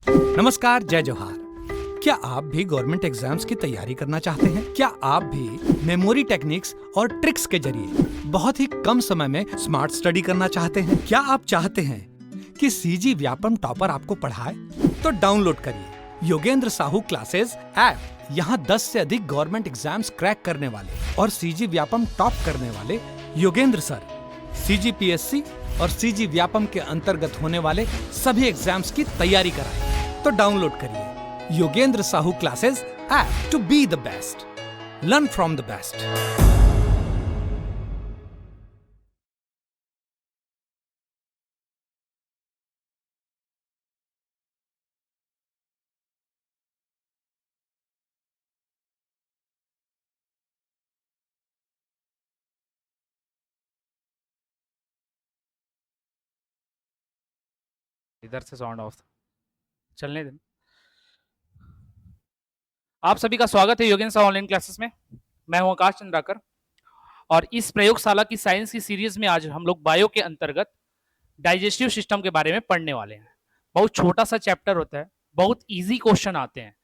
नमस्कार, जय जोहार। क्या आप भी गवर्नमेंट एग्जाम्स की तैयारी करना चाहते हैं? क्या आप भी मेमोरी टेक्निक्स और ट्रिक्स के जरिए बहुत ही कम समय में स्मार्ट स्टडी करना चाहते हैं? क्या आप चाहते हैं कि सीजी व्यापम टॉपर आपको पढ़ाए? तो डाउनलोड करिए योगेंद्र साहू क्लासेस ऐप। यहाँ 10 से अधिक गवर्नमेंट एग्जाम्स क्रैक करने वाले और सीजी व्यापम टॉप करने वाले योगेंद्र सर सीजीपीएससी और सीजी व्यापम के अंतर्गत होने वाले सभी एग्जाम्स की तैयारी कराएं। तो डाउनलोड करिए Yogendra Sahu classes app to be the best, learn from the best. इधर से साउंड ऑफ चलने दें। आप सभी का स्वागत है योगेंद्र साहू ऑनलाइन क्लासेस में। मैं हूं आकाश चंद्राकर और इस प्रयोगशाला की साइंस की सीरीज में आज हम लोग बायो के अंतर्गत डाइजेस्टिव सिस्टम के बारे में पढ़ने वाले हैं। बहुत छोटा सा चैप्टर होता है, बहुत इजी क्वेश्चन आते हैं,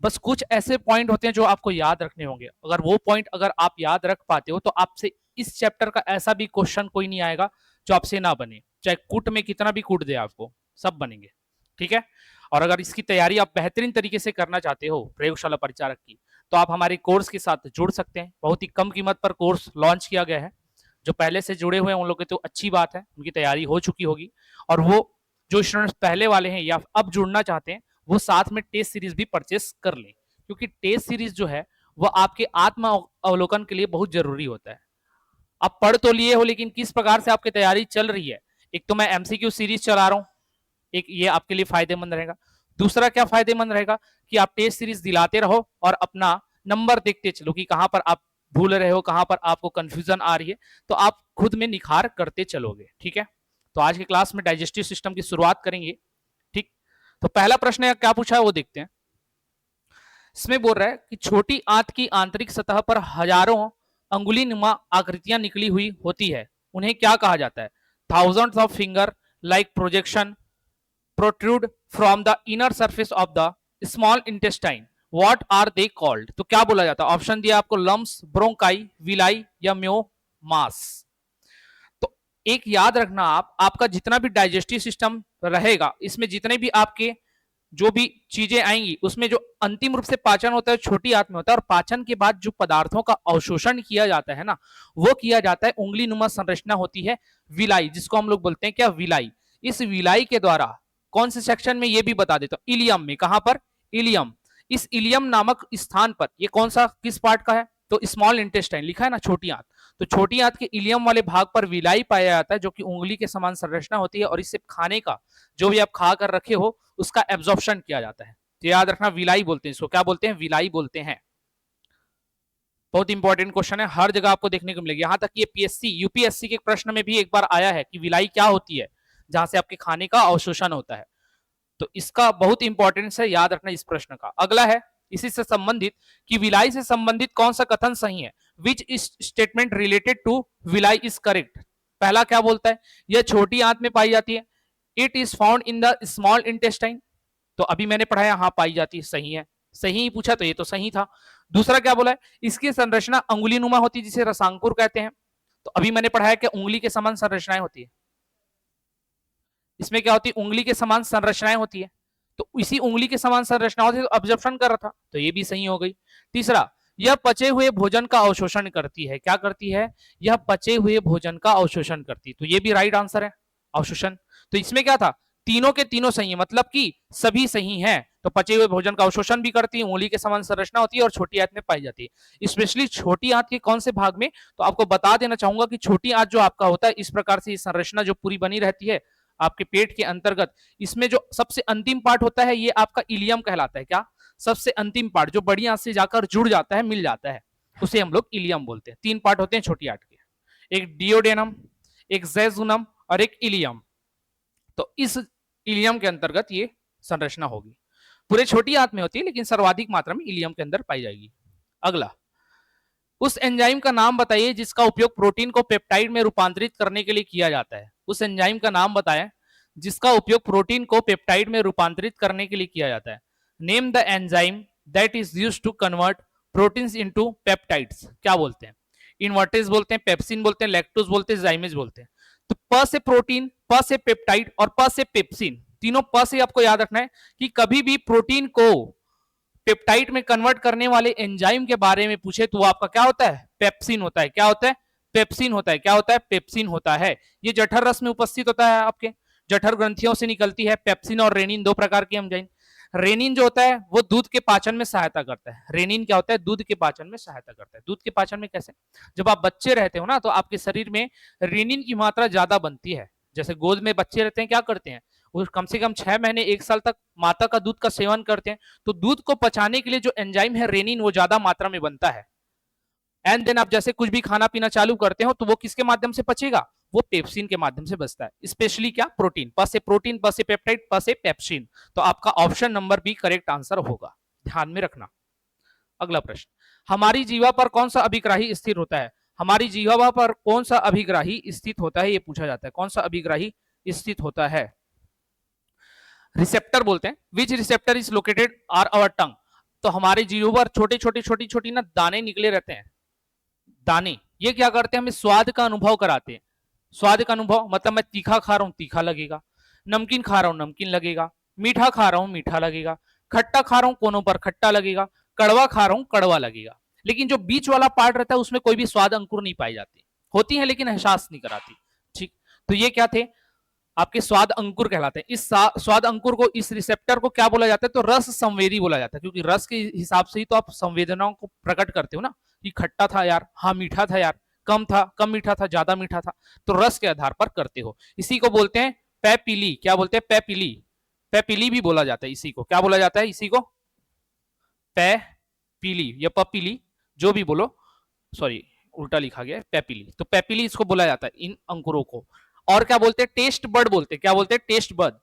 बस कुछ ऐसे पॉइंट होते हैं जो आपको याद रखने होंगे। अगर वो पॉइंट अगर आप याद रख पाते हो तो आपसे इस चैप्टर का ऐसा भी क्वेश्चन कोई नहीं आएगा जो आपसे ना बने, चाहे कूट में कितना भी कूट दे आपको, सब बनेंगे। ठीक है। और अगर इसकी तैयारी आप बेहतरीन तरीके से करना चाहते हो प्रयोगशाला परिचारक की, तो आप हमारे कोर्स के साथ जुड़ सकते हैं। बहुत ही कम कीमत पर कोर्स लॉन्च किया गया है। जो पहले से जुड़े हुए हैं उन लोग की तो अच्छी बात है, उनकी तैयारी हो चुकी होगी। और वो जो स्टूडेंट्स पहले वाले हैं या अब जुड़ना चाहते हैं, वो साथ में टेस्ट सीरीज भी परचेस कर लें, क्योंकि टेस्ट सीरीज जो है वो आपके आत्म अवलोकन के लिए बहुत जरूरी होता है। आप पढ़ तो लिए हो, लेकिन किस प्रकार से आपकी तैयारी चल रही है। एक तो मैं एमसीक्यू सीरीज चला रहा हूं, एक ये आपके लिए फायदेमंद रहेगा। दूसरा क्या फायदेमंद रहेगा कि आप टेस्ट सीरीज दिलाते रहो और अपना नंबर देखते चलो कि कहां पर आप भूल रहे हो, कहां पर आपको कंफ्यूजन आ रही है, तो आप खुद में निखार करते चलोगे। ठीक है। तो आज की क्लास में डाइजेस्टिव सिस्टम की शुरुआत करेंगे। ठीक। तो पहला प्रश्न है, क्या पूछा है वो देखते हैं। इसमें बोल रहा है कि छोटी आंत की आंतरिक सतह पर हजारों अंगुली नुमा आकृतियां निकली हुई होती है, उन्हें क्या कहा जाता है? Thousands of finger like projection protrude from the inner surface of the small intestine, what are they called? तो क्या बोला जाता है? ऑप्शन दिया आपको, लम्स, ब्रोंकाई, विलाई या म्योमास। तो एक याद रखना, आपका जितना भी डाइजेस्टिव सिस्टम रहेगा, इसमें जितने भी आपके जो भी चीजें आएंगी, उसमें जो अंतिम रूप से पाचन होता है छोटी आंत में होता है, और पाचन के बाद जो पदार्थों का अवशोषण किया जाता है ना, वो किया जाता है उंगली नुमा संरचना होती है विलाई, जिसको हम लोग बोलते हैं क्या? विलाई। इस विलाई के द्वारा कौन से सेक्शन में, ये भी बता देता हूं, इलियम में। कहां पर? इलियम। इस इलियम नामक स्थान पर, ये कौन सा किस पार्ट का है? तो स्मॉल इंटेस्टाइन लिखा है ना, छोटी आंत। तो छोटी आंत के इलियम वाले भाग पर विलाई पाया जाता है, जो कि उंगली के समान संरचना होती है, और इससे खाने का जो भी आप खा कर रखे हो उसका एब्जॉर्प्शन किया जाता है। तो याद रखना, विलाई बोलते हैं इसको। क्या बोलते हैं? विलाई बोलते हैं। बहुत इंपॉर्टेंट क्वेश्चन है, हर जगह आपको देखने को मिलेगी। यहां तक ये पीएससी यूपीएससी के प्रश्न में भी एक बार आया है कि विलाई क्या होती है, जहां से आपके खाने का अवशोषण होता है। तो इसका बहुत इंपॉर्टेंस है, याद रखना इस प्रश्न का। अगला है इसी से संबंधित कि विलाई से संबंधित कौन सा कथन सही है? Which statement related to villi is correct? पहला क्या बोलता है? यह छोटी आंत में पाई जाती है। It is found in the small intestine. तो अभी मैंने पढ़ाया, हाँ पाई जाती है, सही है। सही ही पूछा तो ये तो सही था। दूसरा क्या बोला है? इसकी संरचना अंगुलीनुमा होती है, जिसे रसांकुर कहते हैं। तो अभी मैंने पढ़ाया कि उंगली के समान संरचनाएं होती है। इसमें क्या होती है? उंगली के समान संरचनाएं होती है। तो इसी उंगली के समान संरचना होती है, तो ऑब्जर्प्शन कर रहा था, तो ये भी सही हो गई। तीसरा, यह पचे हुए भोजन का अवशोषण करती है। क्या करती है? यह पचे हुए भोजन का अवशोषण करती है। तो ये भी राइट आंसर है, अवशोषण। तो इसमें क्या था? तीनों के तीनों सही है, मतलब कि सभी सही हैं। तो पचे हुए भोजन का अवशोषण भी करती है, उंगली के समान संरचना होती है, और छोटी आंत में पाई जाती है। स्पेशली छोटी आंत के कौन से भाग में? तो आपको बता देना चाहूंगा कि छोटी आंत जो आपका होता है, इस प्रकार से संरचना जो पूरी बनी रहती है आपके पेट के अंतर्गत, इसमें जो सबसे अंतिम पार्ट होता है, ये आपका इलियम कहलाता है। क्या? सबसे अंतिम पार्ट जो बड़ी आंत से जाकर जुड़ जाता है, मिल जाता है, उसे हम लोग इलियम बोलते हैं। तीन पार्ट होते हैं छोटी आंत के, एक डियोडेनम, एक जेजुनम और एक इलियम। तो इस इलियम के अंतर्गत ये संरचना होगी। पूरे छोटी आंत में होती है, लेकिन सर्वाधिक मात्रा में इलियम के अंदर पाई जाएगी। अगला, उस एंजाइम का नाम बताइए जिसका उपयोग प्रोटीन को पेप्टाइड में रूपांतरित करने के लिए किया जाता है। उस एंजाइम का नाम बताएं जिसका उपयोग प्रोटीन को पेप्टाइड में रूपांतरित करने के लिए किया जाता है। Name the enzyme that is used to convert proteins into peptides. क्या बोलते हैं? इनवर्टेज बोलते हैं, पेप्सिन बोलते हैं, लैक्टोज बोलते हैं, जाइमेज बोलते हैं। तो प से प्रोटीन, प से पेप्टाइड और प से पेप्सिन, तीनों प से आपको याद रखना है कि कभी भी प्रोटीन को पेप्टाइड में कन्वर्ट करने वाले एंजाइम के बारे में पूछे तो वो आपका क्या होता है? पेप्सिन होता है। क्या होता है? पेप्सिन होता है। क्या होता है? पेप्सिन होता है। ये जठर रस में उपस्थित होता है, आपके जठर ग्रंथियों से निकलती है। पेप्सिन और रेनिन दो प्रकार के एंजाइम। रेनिन जो होता है वो दूध के पाचन में सहायता करता है। रेनिन क्या होता है? दूध के पाचन में सहायता करता है। दूध के पाचन में कैसे? जब आप बच्चे रहते हो ना तो आपके शरीर में रेनिन की मात्रा ज्यादा बनती है। जैसे गोद में बच्चे रहते हैं, क्या करते हैं वो कम से कम 6 महीने 1 साल तक माता का दूध का सेवन करते हैं। तो दूध को पचाने के लिए जो एंजाइम है रेनिन वो ज्यादा मात्रा में बनता है। एंड देन आप जैसे कुछ भी खाना पीना चालू करते हो तो वो किसके माध्यम से पचेगा? वो पेप्सिन के माध्यम से बचता है। स्पेशली क्या? प्रोटीन। प से प्रोटीन, प से पेप्टाइड, प से पेप्सिन। तो आपका option number B correct answer होगा, ध्यान में रखना। अगला प्रश्न, हमारी जीवा पर कौन सा अभिग्राही स्थिर होता है? हमारी जीवा पर कौन सा अभिग्राही स्थित होता है, ये पूछा जाता है। कौन सा अभिग्राही स्थित होता है? रिसेप्टर बोलते हैं। Which receptor is located are our tongue. तो हमारे जीभ पर छोटे छोटे छोटी छोटी ना दाने निकले रहते हैं। दाने ये क्या करते हैं? हमें स्वाद का अनुभव कराते हैं। स्वाद का अनुभव मतलब मैं तीखा खा रहा हूं तीखा लगेगा, नमकीन खा रहा हूं नमकीन लगेगा, मीठा खा रहा हूं मीठा लगेगा, खट्टा खा रहा हूं कोनों पर खट्टा लगेगा, कड़वा खा रहा हूं कड़वा लगेगा। लेकिन जो बीच वाला पार्ट रहता है उसमें कोई भी स्वाद अंकुर नहीं पाई जाती, होती है लेकिन एहसास नहीं कराती। ठीक, तो ये क्या थे? आपके स्वाद अंकुर कहलाते हैं। इस स्वाद अंकुर को, इस रिसेप्टर को क्या बोला जाता है? तो रस संवेदी बोला जाता है, क्योंकि रस के हिसाब से ही तो आप संवेदनाओं को प्रकट करते हो ना, कि खट्टा था यार, हाँ मीठा था यार, कम था कम मीठा था, ज्यादा मीठा था, तो रस के आधार पर करते हो। इसी को बोलते हैं पैपिली। क्या बोलते हैं? पैपिली। पैपिली भी बोला जाता है इसी को। क्या बोला जाता है इसी को? पैपिली या पपीली, जो भी बोलो, सॉरी उल्टा लिखा गया, पैपिली। तो पैपिली इसको बोला जाता है इन अंकुरों को। और क्या बोलते हैं? टेस्ट बर्ड बोलते हैं। क्या बोलते हैं? टेस्ट बर्ड,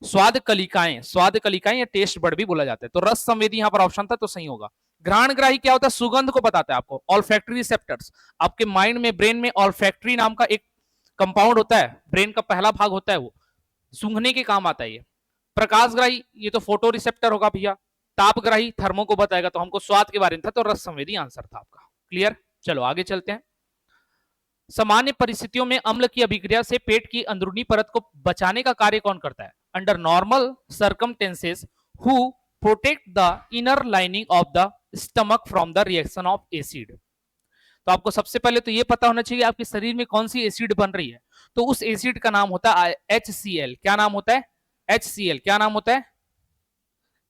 स्वाद कलिकाएं। स्वाद कलिकाएं या टेस्ट बर्ड भी बोला जाता है। तो रस संवेदी यहां पर ऑप्शन था तो सही होगा। घ्राणग्राही क्या होता है? सुगंध को बताता है आपको। ऑल्फैक्टरी रिसेप्टर्स, आपके माइंड में, ब्रेन में ऑल्फैक्टरी नाम का एक कंपाउंड होता है, ब्रेन का पहला भाग होता है, वो सूंघने के काम आता है। ये प्रकाशग्राही, ये तो फोटो रिसेप्टर होगा भैया। तापग्राही थर्मो को बताएगा, तो हमको स्वाद के बारे में था, तो रस संवेदी आंसर था आपका। क्लियर? चलो आगे चलते हैं। सामान्य परिस्थितियों में अम्ल की अभिक्रिया से पेट की अंदरूनी परत को बचाने का कार्य कौन करता है? Under normal circumstances who protect the inner lining of the stomach from the reaction of acid. तो आपको सबसे पहले तो ये पता होना चाहिए आपके शरीर में कौन सी एसिड बन रही है। तो उस एसिड का नाम होता है HCl। क्या नाम होता है? HCl। क्या नाम होता है?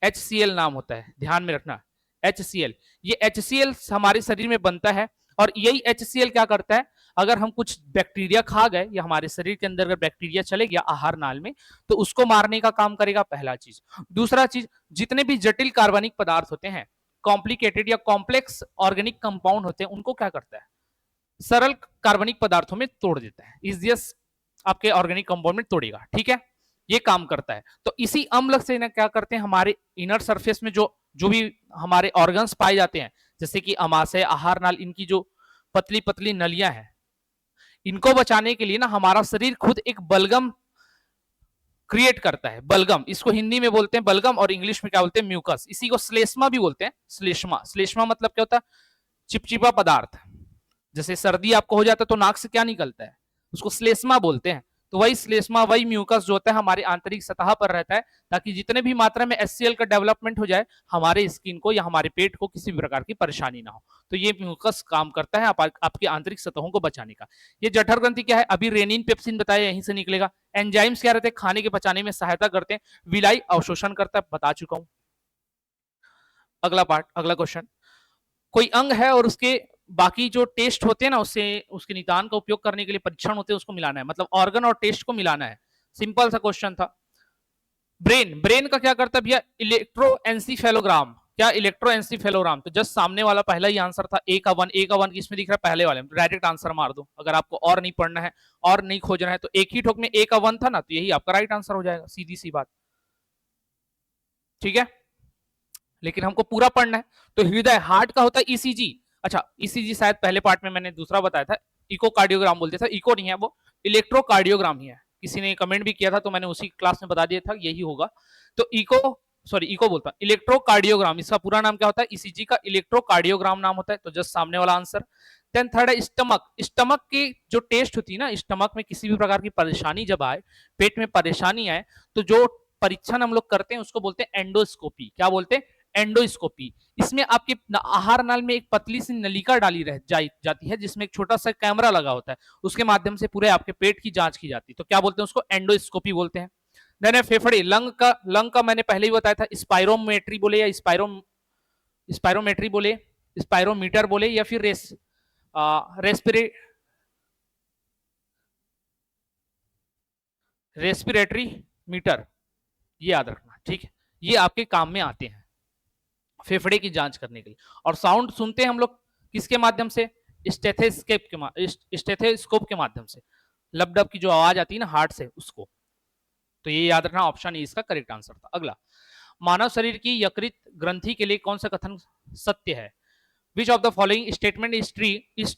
HCl नाम होता है, ध्यान में रखना। HCl, ये HCl हमारे शरीर में बनता है। और यही HCl क्या करता है? अगर हम कुछ बैक्टीरिया खा गए या हमारे शरीर के अंदर अगर बैक्टीरिया चले गया आहार नाल में, तो उसको मारने का काम करेगा, पहला चीज। दूसरा चीज, जितने भी जटिल कार्बनिक पदार्थ होते हैं, कॉम्प्लिकेटेड या कॉम्प्लेक्स ऑर्गेनिक कंपाउंड होते हैं, उनको क्या करता है? सरल कार्बनिक पदार्थों में तोड़ देता है। इजियस आपके ऑर्गेनिक कंपाउंड में तोड़ेगा। ठीक है, ये काम करता है। तो इसी अम्ल से ना क्या करते हैं, हमारे इनर सरफेस में जो भी हमारे ऑर्गन्स पाए जाते हैं, जैसे कि अमाशय, आहार नाल, इनकी जो पतली पतली नलियां हैं, इनको बचाने के लिए ना हमारा शरीर खुद एक बलगम क्रिएट करता है। बलगम, इसको हिंदी में बोलते हैं बलगम और इंग्लिश में क्या बोलते हैं? म्यूकस। इसी को श्लेष्मा भी बोलते हैं। श्लेष्मा, श्लेष्मा मतलब क्या होता है? चिपचिपा पदार्थ। जैसे सर्दी आपको हो जाता है तो नाक से क्या निकलता है? उसको श्लेष्मा बोलते हैं। तो वही श्लेष्मा, वही म्यूकस जो होता है हमारे आंतरिक सतह पर रहता है, ताकि जितने भी मात्रा में HCl का डेवलपमेंट हो जाए, हमारे स्किन को या हमारे पेट को किसी भी प्रकार की परेशानी ना हो। तो ये म्यूकस काम करता है आपकी आंतरिक सतहों को बचाने का। ये जठर ग्रंथि क्या है? अभी रेनिन पेप्सिन बताया, यहीं से निकलेगा। एंजाइम्स क्या रहते हैं? खाने के पचाने में सहायता करते हैं। विलाई अवशोषण करता है, बता चुका हूं। अगला पार्ट, अगला क्वेश्चन, कोई अंग है और उसके बाकी जो टेस्ट होते हैं ना, उससे उसके निदान का उपयोग करने के लिए परीक्षण होते हैं, उसको मिलाना है। मतलब ऑर्गन और टेस्ट को मिलाना है। सिंपल सा क्वेश्चन था। ब्रेन, ब्रेन का क्या करता है भैया? इलेक्ट्रोएंसीफेलोग्राम। क्या? इलेक्ट्रोएंसीफेलोग्राम। तो जस्ट सामने वाला पहला ही आंसर था। ए का वन किसमें दिख रहा है? पहले वाले में। डायरेक्ट आंसर मार दो। अगर आपको और नहीं पढ़ना है और नहीं खोजना है तो एक ही ठोक में ए का 1 था ना, तो यही आपका राइट आंसर हो जाएगा, सीधी सी बात। ठीक है, लेकिन हमको पूरा पढ़ना है। तो हृदय, हार्ट का होता है ECG। अच्छा, ECG शायद पहले पार्ट में मैंने दूसरा बताया था, इकोकार्डियोग्राम बोलते थे। इको नहीं है वो, इलेक्ट्रोकार्डियोग्राम ही है। किसी ने कमेंट भी किया था तो मैंने उसी क्लास में बता दिया था यही होगा। तो इको बोलता इलेक्ट्रोकार्डियोग्राम, इसका पूरा नाम क्या होता है? ईसीजी का इलेक्ट्रोकार्डियोग्राम नाम होता है, तो जस्ट सामने वाला आंसर। देन थर्ड है स्टमक। स्टमक की जो टेस्ट होती है ना, स्टमक में किसी भी प्रकार की परेशानी जब आए, पेट में परेशानी आए, तो जो परीक्षण हम लोग करते हैं उसको बोलते हैं एंडोस्कोपी। क्या बोलते हैं? एंडोस्कोपी। इसमें आपके आहार नाल में एक पतली सी नलिका डाली जाती है जिसमें एक छोटा सा कैमरा लगा होता है, उसके माध्यम से पूरे आपके पेट की जांच की जाती है, तो क्या बोलते हैं उसको? एंडोस्कोपी बोलते हैं। देन है फेफड़े। लंग का मैंने पहले ही बताया था, स्पायरोमेट्री बोले या स्पायरोमेट्री बोले, स्पायरोमीटर बोले, या फिर रेस्पिरेटरी मीटर, ये याद रखना, ठीक है? ये आपके काम में आते हैं फेफड़े की जांच करने के लिए। और साउंड सुनते हैं हम लोग किसके माध्यम से? स्टेथोस्कोप के माध्यम से। लब डब की जो आवाज आती है ना हार्ट से, उसको। तो ये याद रखना, ऑप्शन ए इसका करेक्ट आंसर था। अगला, मानव शरीर की यकृत ग्रंथि के लिए कौन सा कथन सत्य है? विच of the following statement is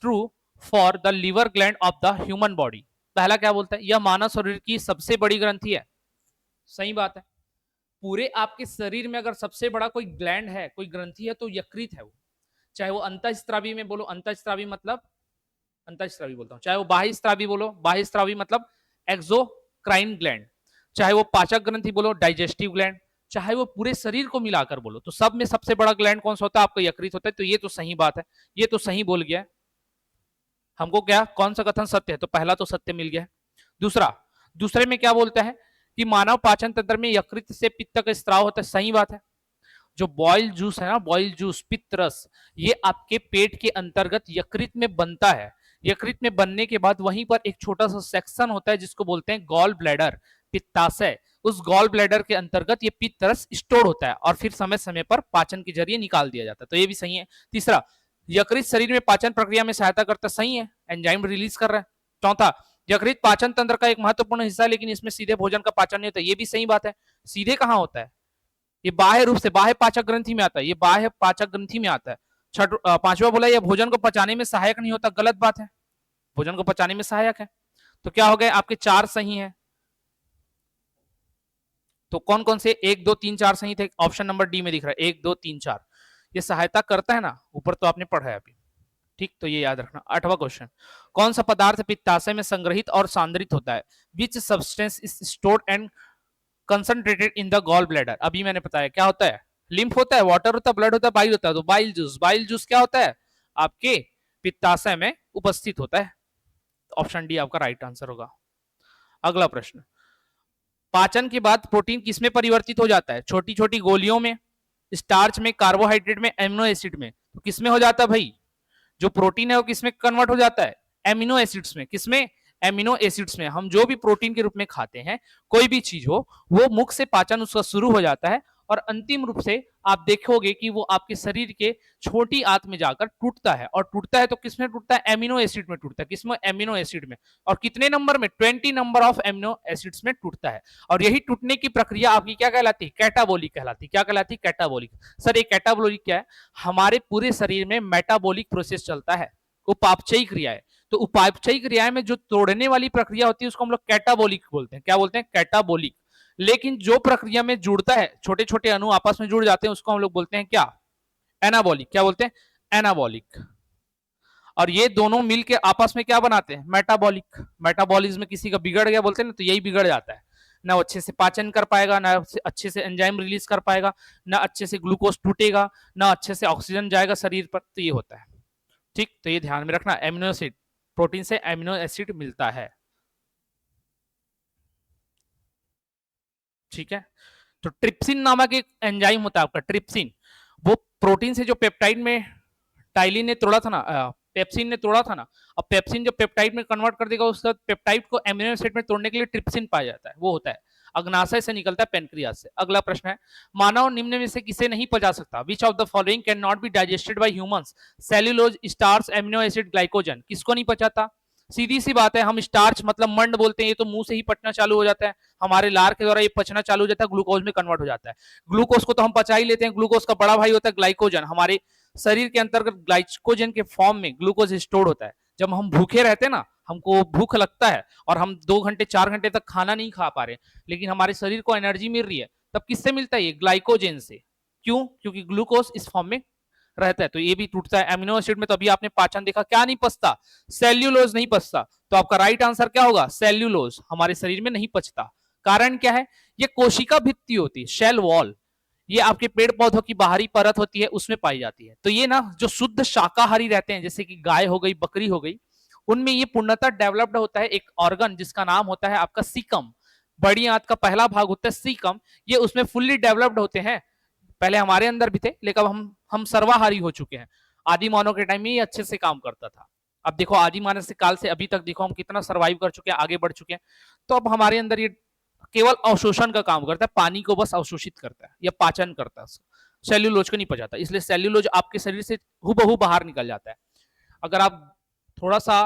true for the liver gland of the human body? पहला क्या बोलता है? यह मानव शरीर की सबसे बड़ी ग्रंथि है। सही बात है। पूरे आपके शरीर में अगर सबसे बड़ा कोई ग्लैंड है, कोई ग्रंथि है, तो यकृत है वो। चाहे वो अंतःस्रावी में बोलो, अंतःस्रावी मतलब अंतःस्रावी बोलता हूं, चाहे वो बाह्यस्रावी बोलो, बाह्यस्रावी मतलब एक्सोक्राइन ग्लैंड, चाहे वो पाचक ग्रंथि बोलो, डाइजेस्टिव ग्लैंड, चाहे वो पूरे शरीर को मिलाकर बोलो, तो सब में सबसे बड़ा ग्लैंड कौन सा होता है? आपका यकृत होता है। तो ये तो सही बात है, ये तो सही बोल गया हमको। क्या कौन सा कथन सत्य है? तो पहला तो सत्य मिल गया। दूसरे में क्या बोलता है कि मानव पाचन तंत्र में यकृत से पित्त का स्त्राव होता है। सही बात है। जो बॉयल जूस है ना, बॉयल जूस, पित्त रस, ये आपके पेट के अंतर्गत यकृत में बनता है। यकृत में बनने के बाद वहीं पर एक छोटा सा सेक्शन होता है जिसको बोलते हैं गॉल ब्लैडर, पित्ताशय। उस गॉल ब्लैडर के अंतर्गत ये पित्त रस स्टोर होता है और फिर समय समय पर पाचन के जरिए निकाल दिया जाता है। तो ये भी सही है। तीसरा, यकृत शरीर में पाचन प्रक्रिया में सहायता करता है। सही है, एंजाइम रिलीज कर रहा है। चौथा, यकृत पाचन तंत्र का एक महत्वपूर्ण हिस्सा है लेकिन इसमें सीधे भोजन का पाचन नहीं होता। ये भी सही बात है। सीधे कहां होता है? ये बाह्य रूप से, बाह्य पाचक ग्रंथि में आता है, ये बाह्य पाचक ग्रंथि में आता है। पांचवा बोला, यह भोजन को पचाने में सहायक नहीं होता। गलत बात है, भोजन को पचाने में सहायक है। तो क्या हो गए आपके? 4 सही हैं। तो कौन कौन से? 1 2 3 4 सही थे। ऑप्शन नंबर डी में दिख रहा है 1 2 3 4। ये सहायता करता है ना, ऊपर तो आपने पढ़ा है अभी, ठीक? तो ये याद रखना। 8वां क्वेश्चन, कौन सा पदार्थ पित्ताशय में संग्रहित और सांद्रित होता है? Which substance is stored and concentrated in the gall bladder? अभी मैंने बताया क्या होता है? लिम्फ होता है, वाटर होता है, ब्लड होता है, बाइल होता है। तो बाइल जूस, बाइल जूस क्या होता है? आपके पित्ताशय में उपस्थित होता है। ऑप्शन डी आपका राइट आंसर होगा। अगला प्रश्न, पाचन के बाद प्रोटीन किसमें परिवर्तित हो जाता है? छोटी छोटी गोलियों में, स्टार्च में, कार्बोहाइड्रेट में, एमिनो एसिड में। तो किसमें हो जाता है भाई? जो प्रोटीन है वो किसमें कन्वर्ट हो जाता है? एमिनो एसिड्स में। किसमें? एमिनो एसिड्स में। हम जो भी प्रोटीन के रूप में खाते हैं, कोई भी चीज हो, वो मुख से पाचन उसका शुरू हो जाता है और अंतिम रूप से आप देखोगे कि वो आपके शरीर के छोटी आंत में जाकर टूटता है। और टूटता है तो किसमें टूटता है? एमिनो एसिड में टूटता है। किसमें? एमिनो एसिड में। और कितने नंबर में? 20 नंबर ऑफ एमिनो एसिड्स में टूटता है। और यही टूटने की प्रक्रिया आपकी क्या कहलाती है? कैटाबोलिक कहलाती है। क्या कहलाती है? कैटाबोलिक। सर ये कैटाबोलिक क्या है? हमारे पूरे शरीर में मेटाबॉलिक प्रोसेस चलता है, उपापचयी क्रिया है। तो उपापचयी क्रिया में जो तोड़ने वाली प्रक्रिया होती है उसको हम लोग कैटाबोलिक बोलते हैं। क्या बोलते हैं? कैटाबोलिक। लेकिन जो प्रक्रिया में जुड़ता है, छोटे छोटे अणु आपस में जुड़ जाते हैं, उसको हम लोग बोलते हैं क्या? एनाबॉलिक। क्या बोलते हैं? एनाबॉलिक। और ये दोनों मिलके आपस में क्या बनाते हैं? मेटाबॉलिक। मेटाबॉलिज्म किसी का बिगड़ गया बोलते हैं ना, तो यही बिगड़ जाता है। ना अच्छे से पाचन कर पाएगा, ना अच्छे से एंजाइम रिलीज कर पाएगा, ना अच्छे से ग्लूकोज टूटेगा, ना अच्छे से ऑक्सीजन जाएगा शरीर पर। तो ये होता है, ठीक? तो ये ध्यान में रखना, एमिनो एसिड, प्रोटीन से एमिनो एसिड मिलता है, ठीक है? तो ट्रिप्सिन नामक एक एंजाइम होता है आपका, ट्रिप्सिन। वो प्रोटीन से जो पेप्टाइड में टाइलिन ने तोड़ा था ना, पेप्सिन ने तोड़ा था ना, अब पेप्सिन जो पेप्टाइड में कन्वर्ट कर देगा, उसके बाद पेप्टाइड को एमिनो एसिड में तोड़ने के लिए ट्रिप्सिन पाया जाता है। वो होता है अग्नाशय से निकलता है, पेनक्रियास से। अगला प्रश्न है, मानव निम्न में से किसे नहीं पचा सकता? विच of the following can not be digested by humans? Cellulose, starch, amino acid, glycogen. किसको नहीं पचाता? सीधी सी बात है, हम स्टार्च मतलब मंड बोलते हैं, ये तो मुंह से ही पचना चालू हो जाता है, हमारे लार के द्वारा ये पचना चालू हो जाता है, ग्लूकोज में कन्वर्ट हो जाता है। ग्लूकोज को तो हम पचा ही लेते हैं, ग्लूकोज का बड़ा भाई होता है ग्लाइकोजन। हमारे शरीर के अंतर्गत ग्लाइकोजन के फॉर्म में ग्लूकोज स्टोर होता है। जब हम भूखे रहते हैं ना, हमको भूख लगता है और हम 2 घंटे 4 घंटे तक खाना नहीं खा पा रहे, लेकिन हमारे शरीर को एनर्जी मिल रही है, तब किससे मिलता है? ये ग्लाइकोजेन से। क्यों? क्योंकि ग्लूकोज इस फॉर्म में रहता है, तो ये भी टूटता है। एमिनो एसिड में तो अभी आपने पाचन देखा, क्या नहीं पचता? सेल्यूलोज नहीं पचता। तो आपका राइट आंसर क्या होगा? सेल्यूलोज हमारे शरीर में नहीं पचता। कारण क्या है? ये कोशिका भित्ति होती है, शेल वॉल, ये आपके पेड़ पौधों की बाहरी परत होती है, उसमें पाई जाती है। तो ये ना जो शुद्ध शाकाहारी रहते हैं, जैसे कि गाय हो गई, बकरी हो गई, उनमें ये पूर्णतः डेवलप्ड होता है एक ऑर्गन जिसका नाम होता है आपका सीकम। बड़ी आंत का पहला भाग होता है सीकम, ये उसमें फुल्ली डेवलप्ड होते हैं। पहले हमारे अंदर भी थे, लेकिन अब हम सर्वाहारी हो चुके हैं। आदि मानव के टाइम में ये अच्छे से काम करता था। अब देखो आदि मानव से काल से अभी तक देखो हम कितना सर्वाइव कर चुके हैं, आगे बढ़ चुके हैं। तो अब हमारे अंदर ये केवल अवशोषण का काम करता है, पानी को बस अवशोषित करता है या पाचन करता है, सेल्यूलोज को नहीं पचाता। इसलिए सेल्यूलोज आपके शरीर से हूबहू बाहर निकल जाता है। अगर आप थोड़ा सा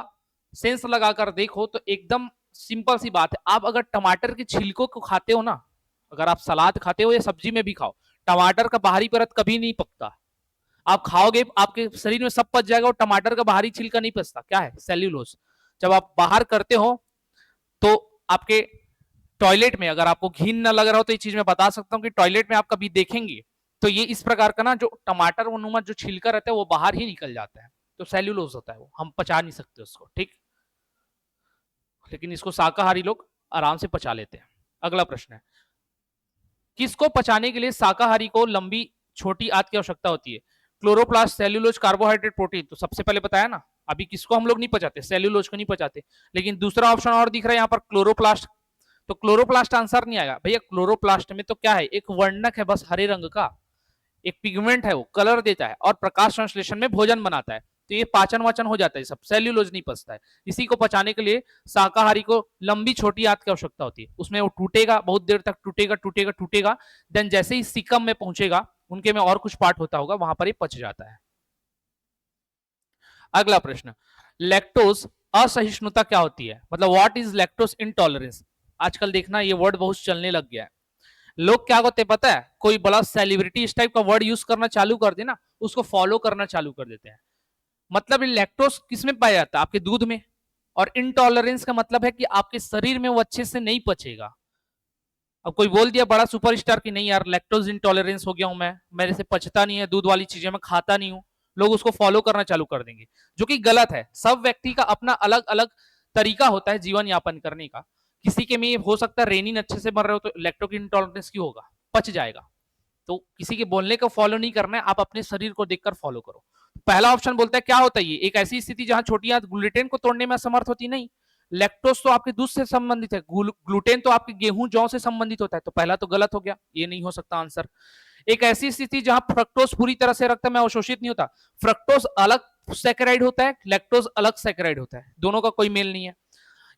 सेंस लगाकर देखो तो एकदम सिंपल सी बात है, आप अगर टमाटर के छिलकों को खाते हो ना, अगर आप सलाद खाते हो या सब्जी में भी खाओ, टमाटर का बाहरी परत कभी नहीं पकता। आप खाओगे आपके शरीर में सब पच जाएगा और टमाटर का बाहरी छिलका नहीं पचता। क्या है? सेल्यूलोज। जब आप बाहर करते हो तो आपके टॉयलेट में, अगर आपको घिन ना लग रहा हो तो ये चीज मैं बता सकता हूँ कि टॉयलेट में आप कभी देखेंगे तो ये इस प्रकार का ना जो टमाटर नुमा जो छिलका रहता है वो बाहर ही निकल जाता है, तो सेल्यूलोज होता है, वो हम पचा नहीं सकते उसको, ठीक। लेकिन इसको शाकाहारी लोग आराम से पचा लेते हैं। अगला प्रश्न है, किसको पचाने के लिए शाकाहारी को लंबी छोटी आंत की आवश्यकता होती है? Chloroplast, cellulose, carbohydrate, protein. तो सबसे पहले बताया ना, अभी किसको हम लोग नहीं पचाते? सेल्यूलोज को नहीं पचाते। लेकिन दूसरा ऑप्शन और दिख रहा है यहाँ पर, क्लोरोप्लास्ट। तो क्लोरोप्लास्ट आंसर नहीं आएगा भैया। क्लोरोप्लास्ट में तो क्या है? एक वर्णक है बस, हरे रंग का एक पिगमेंट है, वो कलर देता है और प्रकाश संश्लेषण में भोजन बनाता है। तो ये पाचन वाचन हो जाता है सब, सेल्यूलोज नहीं पचता है। इसी को पचाने के लिए शाकाहारी को लंबी छोटी आंत की आवश्यकता होती है। उसमें वो टूटेगा, बहुत देर तक टूटेगा टूटेगा टूटेगा, देन जैसे ही सीकम में पहुंचेगा, उनके में और कुछ पार्ट होता होगा, वहां पर ये पच जाता है। अगला प्रश्न, लैक्टोज असहिष्णुता क्या होती है? मतलब व्हाट इज लैक्टोज इंटॉलरेंस? आजकल देखना ये वर्ड बहुत चलने लग गया है। लोग क्या करते पता है, कोई बड़ा सेलिब्रिटी इस टाइप का वर्ड यूज करना चालू कर दे ना, उसको फॉलो करना चालू कर देते हैं। मतलब लैक्टोज किसमें पाया जाता है? आपके दूध में। और इनटॉलरेंस का मतलब है कि आपके शरीर में वो अच्छे से नहीं पचेगा। अब कोई बोल दिया बड़ा सुपरस्टार की नहीं यार लैक्टोज इंटॉलरेंस हो गया हूं मैं, मेरे से पचता नहीं है, दूध वाली चीजें मैं खाता नहीं हूं, लोग उसको फॉलो करना चालू कर देंगे, जो कि गलत है। सब व्यक्ति का अपना अलग अलग तरीका होता है जीवन यापन करने का। किसी के में हो सकता है रेनिन अच्छे से बन रहे हो तो लैक्टोज इंटॉलरेंस क्यों होगा? पच जाएगा। तो किसी के बोलने को फॉलो नहीं करना है, आप अपने शरीर को देखकर फॉलो करो। पहला ऑप्शन बोलता है क्या होता है ये? एक ऐसी स्थिति जहां छोटी आंत ग्लूटेन को तोड़ने में असमर्थ होती नहीं। लैक्टोज तो आपके दूध से संबंधित है, ग्लूटेन तो आपके गेहूं जौ से संबंधित होता है, तो पहला तो गलत हो गया, ये नहीं हो सकता आंसर। एक ऐसी स्थिति जहां फ्रक्टोज पूरी तरह से रक्त में अवशोषित नहीं होता। फ्रक्टोज अलग सैकेराइड होता है, लैक्टोज अलग सैकेराइड होता है, दोनों का कोई मेल नहीं है।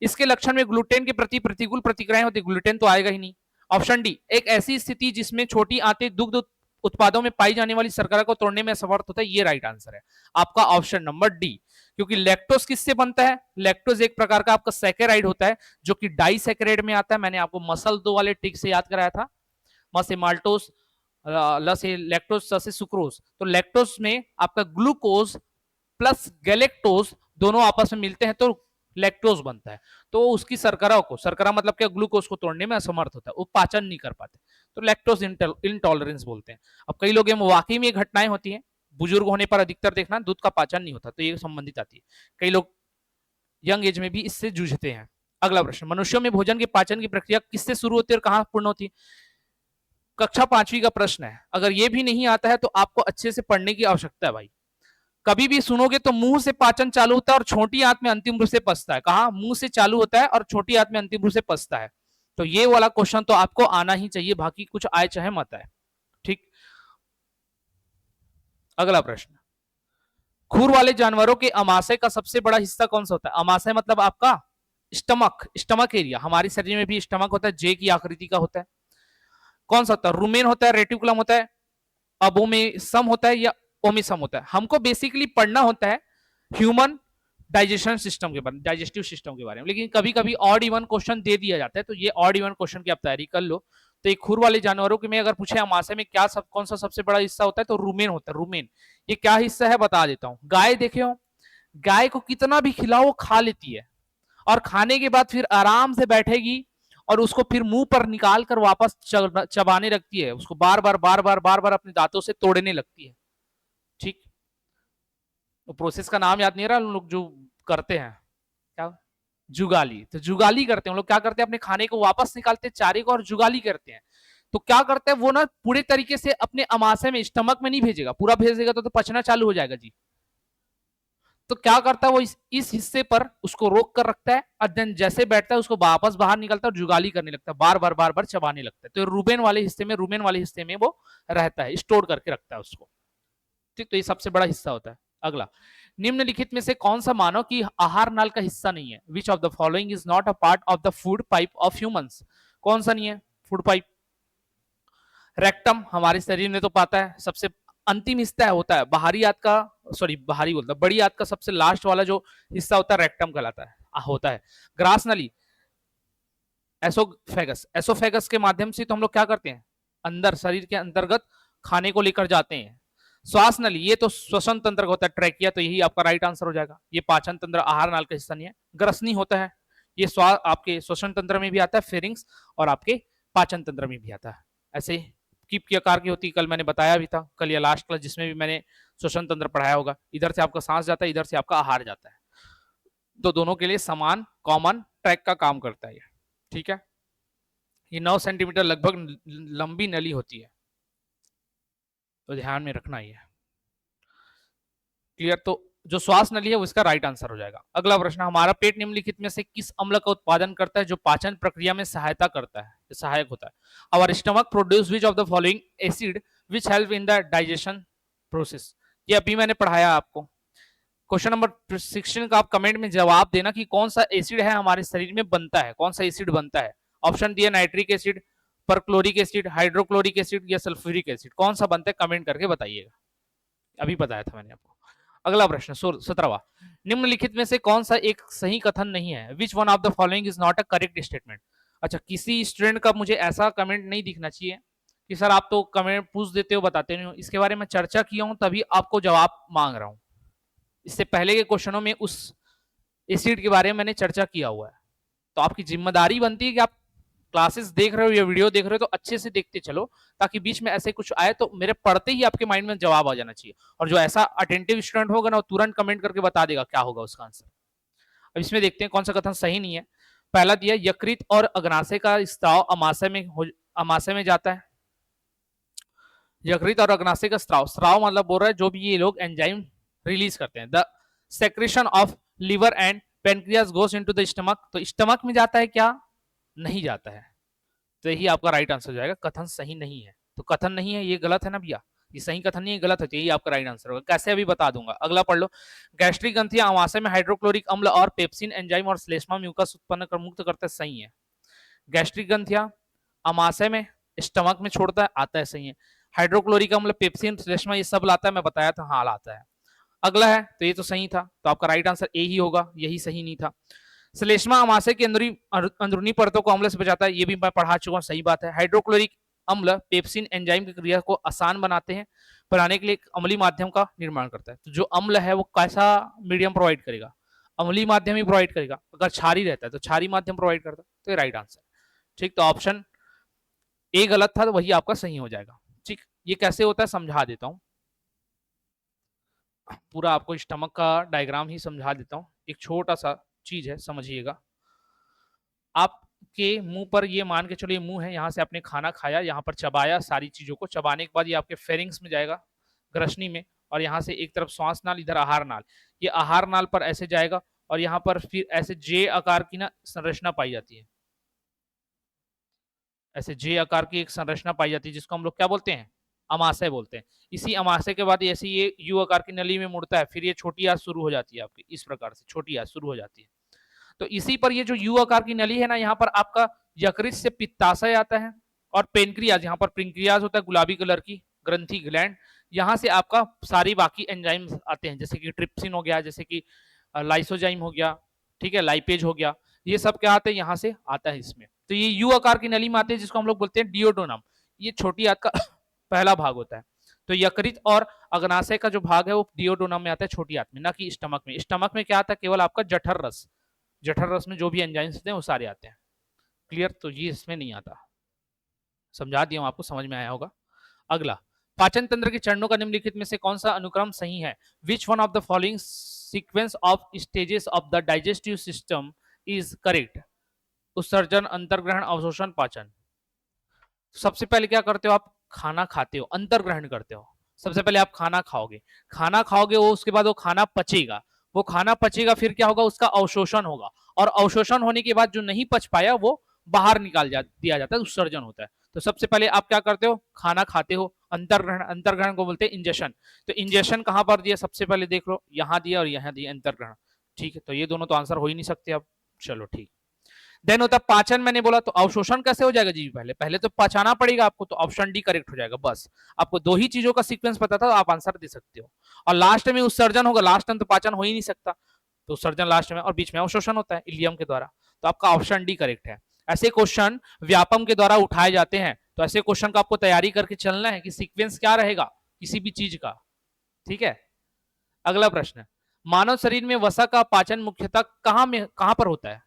इसके लक्षण में ग्लूटेन के प्रति प्रतिकूल प्रतिक्रियाएं होती है, ग्लूटेन तो आएगा ही नहीं। ऑप्शन डी, एक ऐसी स्थिति जिसमें छोटी आंतें दुग्ध उत्पादों में पाई जाने वाली शर्करा को तोड़ने में असमर्थ होता है, ये राइट आंसर है आपका ऑप्शन नंबर डी। क्योंकि लैक्टोज किससे बनता है? लैक्टोज एक प्रकार का आपका सैकेराइड होता है जो कि डाइसैकेराइड में आता है। मैंने आपको मसल 2 वाले ट्रिक से याद कराया था, म से माल्टोज, ल से लैक्टोज, स से सुक्रोज। तो लैक्टोज में आपका ग्लूकोज प्लस गैलेक्टोज दोनों आपस में मिलते हैं तो लैक्टोज बनता है। तो उसकी शर्करा को, शर्करा मतलब क्या, ग्लूकोज को तोड़ने में असमर्थ होता है, वो पाचन नहीं कर पाते, तो लैक्टोज इंटॉलरेंस बोलते हैं। अब कई लोग वाकई में घटनाएं होती हैं, बुजुर्ग होने पर अधिकतर देखना दूध का पाचन नहीं होता, तो ये संबंधित आती है। कई लोग यंग एज में भी इससे जूझते हैं। अगला प्रश्न, मनुष्यों में भोजन के पाचन की प्रक्रिया किससे शुरू होती है और कहां पूर्ण होती है? कक्षा 5वीं का प्रश्न है। अगर ये भी नहीं आता है तो आपको अच्छे से पढ़ने की आवश्यकता है भाई। कभी भी सुनोगे तो मुंह से पाचन चालू होता है और छोटी आंत में अंतिम रूप से पचता है। कहा? मुंह से चालू होता है और छोटी आंत में अंतिम रूप से पचता है। तो ये वाला क्वेश्चन तो आपको आना ही चाहिए, बाकी कुछ आए चाहे मत आए, ठीक। अगला प्रश्न, खुर वाले जानवरों के अमाशय का सबसे बड़ा हिस्सा कौन सा होता है? अमाशय मतलब आपका स्टमक एरिया। हमारे शरीर में भी स्टमक होता है, जे की आकृति का होता है। कौन सा होता है? रुमेन होता है, रेटिकुलम होता है, अबोमेसम होता है या ओमिसम होता है? हमको बेसिकली पढ़ना होता है ह्यूमन डाइजेशन सिस्टम के बारे में, डाइजेस्टिव सिस्टम के बारे में, लेकिन कभी कभी ऑड इवन क्वेश्चन दे दिया जाता है, तो ये ऑड इवन क्वेश्चन की आप तैयारी कर लो। तो एक खुर वाले जानवरों के में अगर पूछे अमाशय में क्या कौन सा सबसे बड़ा हिस्सा होता है, तो रुमेन होता है। रुमेन ये क्या हिस्सा है बता देता हूं। गाय देखे हो, गाय को कितना भी खिलाओ वो खा लेती है, और खाने के बाद फिर आराम से बैठेगी और उसको फिर मुंह पर निकाल कर वापस चबाने लगती है, उसको बार बार अपने दांतों से तोड़ने लगती है। ठीक, तो प्रोसेस का नाम याद नहीं रहा, लोग जो करते हैं क्या, जुगाली। तो जुगाली करते हैं लोग, क्या करते हैं, अपने खाने को वापस निकालते हैं चारे को और जुगाली करते हैं। तो क्या करते हैं वो ना, पूरे तरीके से अपने अमाशय में, स्टमक में नहीं भेजेगा, पूरा भेज देगा तो पचना चालू हो जाएगा जी। तो क्या करता है वो, इस हिस्से पर उसको रोक कर रखता है और देन जैसे बैठता है उसको वापस बाहर निकलता है और जुगाली करने लगता है, बार बार चबाने लगता है। तो रूमेन वाले हिस्से में वो रहता है, स्टोर करके रखता है उसको। ठीक, तो ये सबसे बड़ा हिस्सा होता है। अगला, निम्नलिखित में से कौन सा मानव की आहार नाल का हिस्सा नहीं है? विच of the following is not a part of the food pipe of humans? कौन सा नहीं है फूड पाइप? रेक्टम हमारे शरीर में तो पाता है, सबसे अंतिम हिस्सा होता है बाहरी आंत का, सॉरी बाहरी बोलता, बड़ी आंत का सबसे लास्ट वाला जो हिस्सा होता है रेक्टम कहलाता है, होता है। ग्रास नली, एसोफेगस के माध्यम से तो हम लोग क्या करते हैं, अंदर शरीर के अंतर्गत खाने को लेकर जाते हैं। श्वास नली, ये तो श्वसन तंत्र का होता है, ट्रैकिया, तो यही आपका राइट आंसर हो जाएगा। ये पाचन तंत्र, आहार नाल का हिस्सा नहीं है। ग्रसनी होता है, ये आपके श्वसन तंत्र में भी आता है, फेरिंग्स, और आपके पाचन तंत्र में भी आता है। ऐसे कीप की आकार की होती है, कल मैंने बताया भी था, कल या लास्ट क्लास जिसमें भी मैंने श्वसन तंत्र पढ़ाया होगा। इधर से आपका सांस जाता है, इधर से आपका आहार जाता है, तो दोनों के लिए समान कॉमन ट्रैक का काम करता है ये। ठीक है, ये 9 सेंटीमीटर लगभग लंबी नली होती है, तो ध्यान में रखना ये। क्लियर? तो जो श्वास नली है वो इसका राइट आंसर हो जाएगा। अगला प्रश्न, हमारा पेट निम्नलिखित में से किस अम्ल का उत्पादन करता है जो पाचन प्रक्रिया में सहायता करता है, सहायक होता है? Our stomach produce which of the following acid which help in the digestion process? ये अभी मैंने पढ़ाया आपको। क्वेश्चन नंबर 16 का आप कमेंट में जवाब देना कि कौन सा एसिड है हमारे शरीर में बनता है, कौन सा एसिड बनता है। ऑप्शन दिया nitric acid, perchloric acid, hydrochloric acid या सल्फ्यूरिक एसिड, कौन सा बनता है कमेंट करके बताइएगा। अभी बताया था मैंने आपको। अगला प्रश्न 17वां, निम्नलिखित में से कौन सा एक सही कथन नहीं है? Which one of the following is not a correct statement? अच्छा, किसी स्टूडेंट का मुझे ऐसा कमेंट नहीं दिखना चाहिए कि सर आप तो कमेंट पूछ देते हो बताते नहीं हो। इसके बारे में चर्चा किया हूं तभी आपको जवाब मांग रहा हूं। इससे पहले के क्वेश्चनों में उस एसिड के बारे में मैंने चर्चा किया हुआ है, तो आपकी जिम्मेदारी बनती है कि आप क्लासेस देख रहे हो या वीडियो देख रहे हो तो अच्छे से देखते चलो, ताकि बीच में ऐसे कुछ आए तो मेरे पढ़ते ही आपके माइंड में जवाब आ जाना चाहिए। और जो ऐसा अटेंटिव स्टूडेंट होगा ना, वो तुरंत कमेंट करके बता देगा क्या होगा उसका आंसर। अब इसमें देखते हैं कौन सा कथन सही नहीं है। पहला दिया, यकृत और अग्नाशय का स्त्राव अमाशय में जाता है। यकृत और अग्नाशय का स्त्राव मतलब बोल रहा है जो भी ये लोग एंजाइम रिलीज करते हैं। The secretion of liver and pancreas goes into the stomach, तो स्टमक में जाता है क्या? नहीं जाता है, तो यही आपका राइट आंसर हो जाएगा। कथन सही नहीं है, तो कथन नहीं है ये गलत है ना भैया, ये सही कथन नहीं है, गलत है, तो यही आपका राइट आंसर होगा। कैसे अभी बता दूंगा, अगला पढ़ लो। गैस्ट्रिक ग्रंथियां अमाशय में हाइड्रोक्लोरिक अम्ल और पेप्सिन एंजाइम और श्लेष्मा म्यूकस उत्पन्न कर मुक्त करते हैं, सही है। गैस्ट्रिक ग्रंथियां अमाशय में स्टमक में छोड़ता है, आता है, सही है। हाइड्रोक्लोरिक अम्ल, पेप्सिन, श्लेष्मा ये सब लाता है, मैं बताया था, हाँ लाता है। अगला है तो ये तो सही था, तो आपका राइट आंसर ए ही होगा, यही सही नहीं था। श्लेष्मा अमाशय की अंदरूनी परतों को अम्ल से बचाता है, ये भी मैं पढ़ा चुका हूं, सही बात है। हाइड्रोक्लोरिक अम्ल पेप्सिन एंजाइम की क्रिया को आसान बनाते हैं, बनाने के लिए अम्लीय माध्यम का निर्माण करता है। तो जो अम्ल है वो कैसा मीडियम प्रोवाइड करेगा? अम्लीय माध्यम ही प्रोवाइड करेगा। अगर क्षारी रहता है तो क्षारी माध्यम प्रोवाइड करता है, तो ये राइट आंसर। ठीक, तो ऑप्शन ए गलत था, तो वही आपका सही हो जाएगा। ठीक, ये कैसे होता है समझा देता हूं, पूरा आपको स्टमक का डायग्राम ही समझा देता हूं। एक छोटा सा चीज है, समझिएगा। आपके मुंह पर, ये मान के चलो ये मुंह है, यहाँ से आपने खाना खाया, यहाँ पर चबाया सारी चीजों को, चबाने के बाद ये आपके फेरिंग्स में जाएगा, ग्रसनी में, और यहाँ से एक तरफ श्वास नाल, इधर आहार नाल, ये आहार नाल पर ऐसे जाएगा और यहाँ पर फिर ऐसे जे आकार की ना संरचना पाई जाती है, ऐसे जे आकार की एक संरचना पाई जाती है जिसको हम लोग क्या बोलते हैं? अमाशय बोलते हैं। इसी अमाशय के बाद ऐसे ये यू आकार की नली में मुड़ता है, फिर ये छोटी आंत शुरू हो जाती है आपकी, इस प्रकार से छोटी आंत शुरू हो जाती है। तो इसी पर ये जो यू आकार की नली है ना, यहाँ पर आपका यकृत से पित्ताशय आता है और पेनक्रियाज, यहाँ पर पेनक्रियाज होता है गुलाबी कलर की ग्रंथि ग्लैंड, यहाँ से आपका सारी बाकी एंजाइम्स आते हैं, जैसे कि ट्रिप्सिन हो गया, जैसे कि लाइसोजाइम हो गया, ठीक है, लाइपेज हो गया, ये सब क्या आते हैं? यहाँ से आता है इसमें। तो ये यू आकार की नली में आते हैं जिसको हम लोग बोलते हैं डियोडोनम, ये छोटी आंत का पहला भाग होता है। तो यकृत और अग्नाशय का जो भाग है वो डियोडोनम में आता है, छोटी आंत में, ना कि स्टमक में। स्टमक में क्या आता है? केवल आपका जठर रस, जठर रस में जो भी एंजाइम्स होते हैं वो सारे आते हैं। क्लियर? तो ये इसमें नहीं आता, समझा दिया हूं आपको, समझ में आया होगा। अगला, पाचन तंत्र के चरणों का निम्नलिखित में से कौन सा अनुक्रम सही है? Which one of the following sequence of stages of the digestive system is correct? उत्सर्जन, अंतर्ग्रहण, अवशोषण, पाचन। सबसे पहले क्या करते हो आप? खाना खाते हो, अंतर्ग्रहण करते हो। सबसे पहले आप खाना खाओगे, खाना खाओगे वो, उसके बाद वो खाना पचेगा, वो खाना पचेगा, फिर क्या होगा? उसका अवशोषण होगा, और अवशोषण होने के बाद जो नहीं पच पाया वो बाहर दिया जाता है, उत्सर्जन होता है। तो सबसे पहले आप क्या करते हो? खाना खाते हो, अंतर्ग्रहण, अंतर्ग्रहण को बोलते हैं इंजेशन। तो इंजेशन कहां पर दिया? सबसे पहले देख लो, यहां दिया और यहां दिया अंतर्ग्रहण। ठीक है, तो ये दोनों तो आंसर हो ही नहीं सकते अब। चलो ठीक। देन होता पाचन, मैंने बोला, तो अवशोषण कैसे हो जाएगा जी? पहले पहले तो पचाना पड़ेगा आपको, तो ऑप्शन डी करेक्ट हो जाएगा। बस आपको दो ही चीजों का सीक्वेंस पता था, आप आंसर दे सकते हो। और लास्ट में उत्सर्जन होगा, लास्ट में तो पाचन हो ही नहीं सकता, तो उत्सर्जन लास्ट में, और बीच में अवशोषण होता है इलियम के द्वारा। तो आपका ऑप्शन डी करेक्ट है। ऐसे क्वेश्चन व्यापम के द्वारा उठाए जाते हैं, तो ऐसे क्वेश्चन का आपको तैयारी करके चलना है कि सीक्वेंस क्या रहेगा किसी भी चीज का। ठीक है, अगला प्रश्न, मानव शरीर में वसा का पाचन मुख्यतः कहां पर होता है?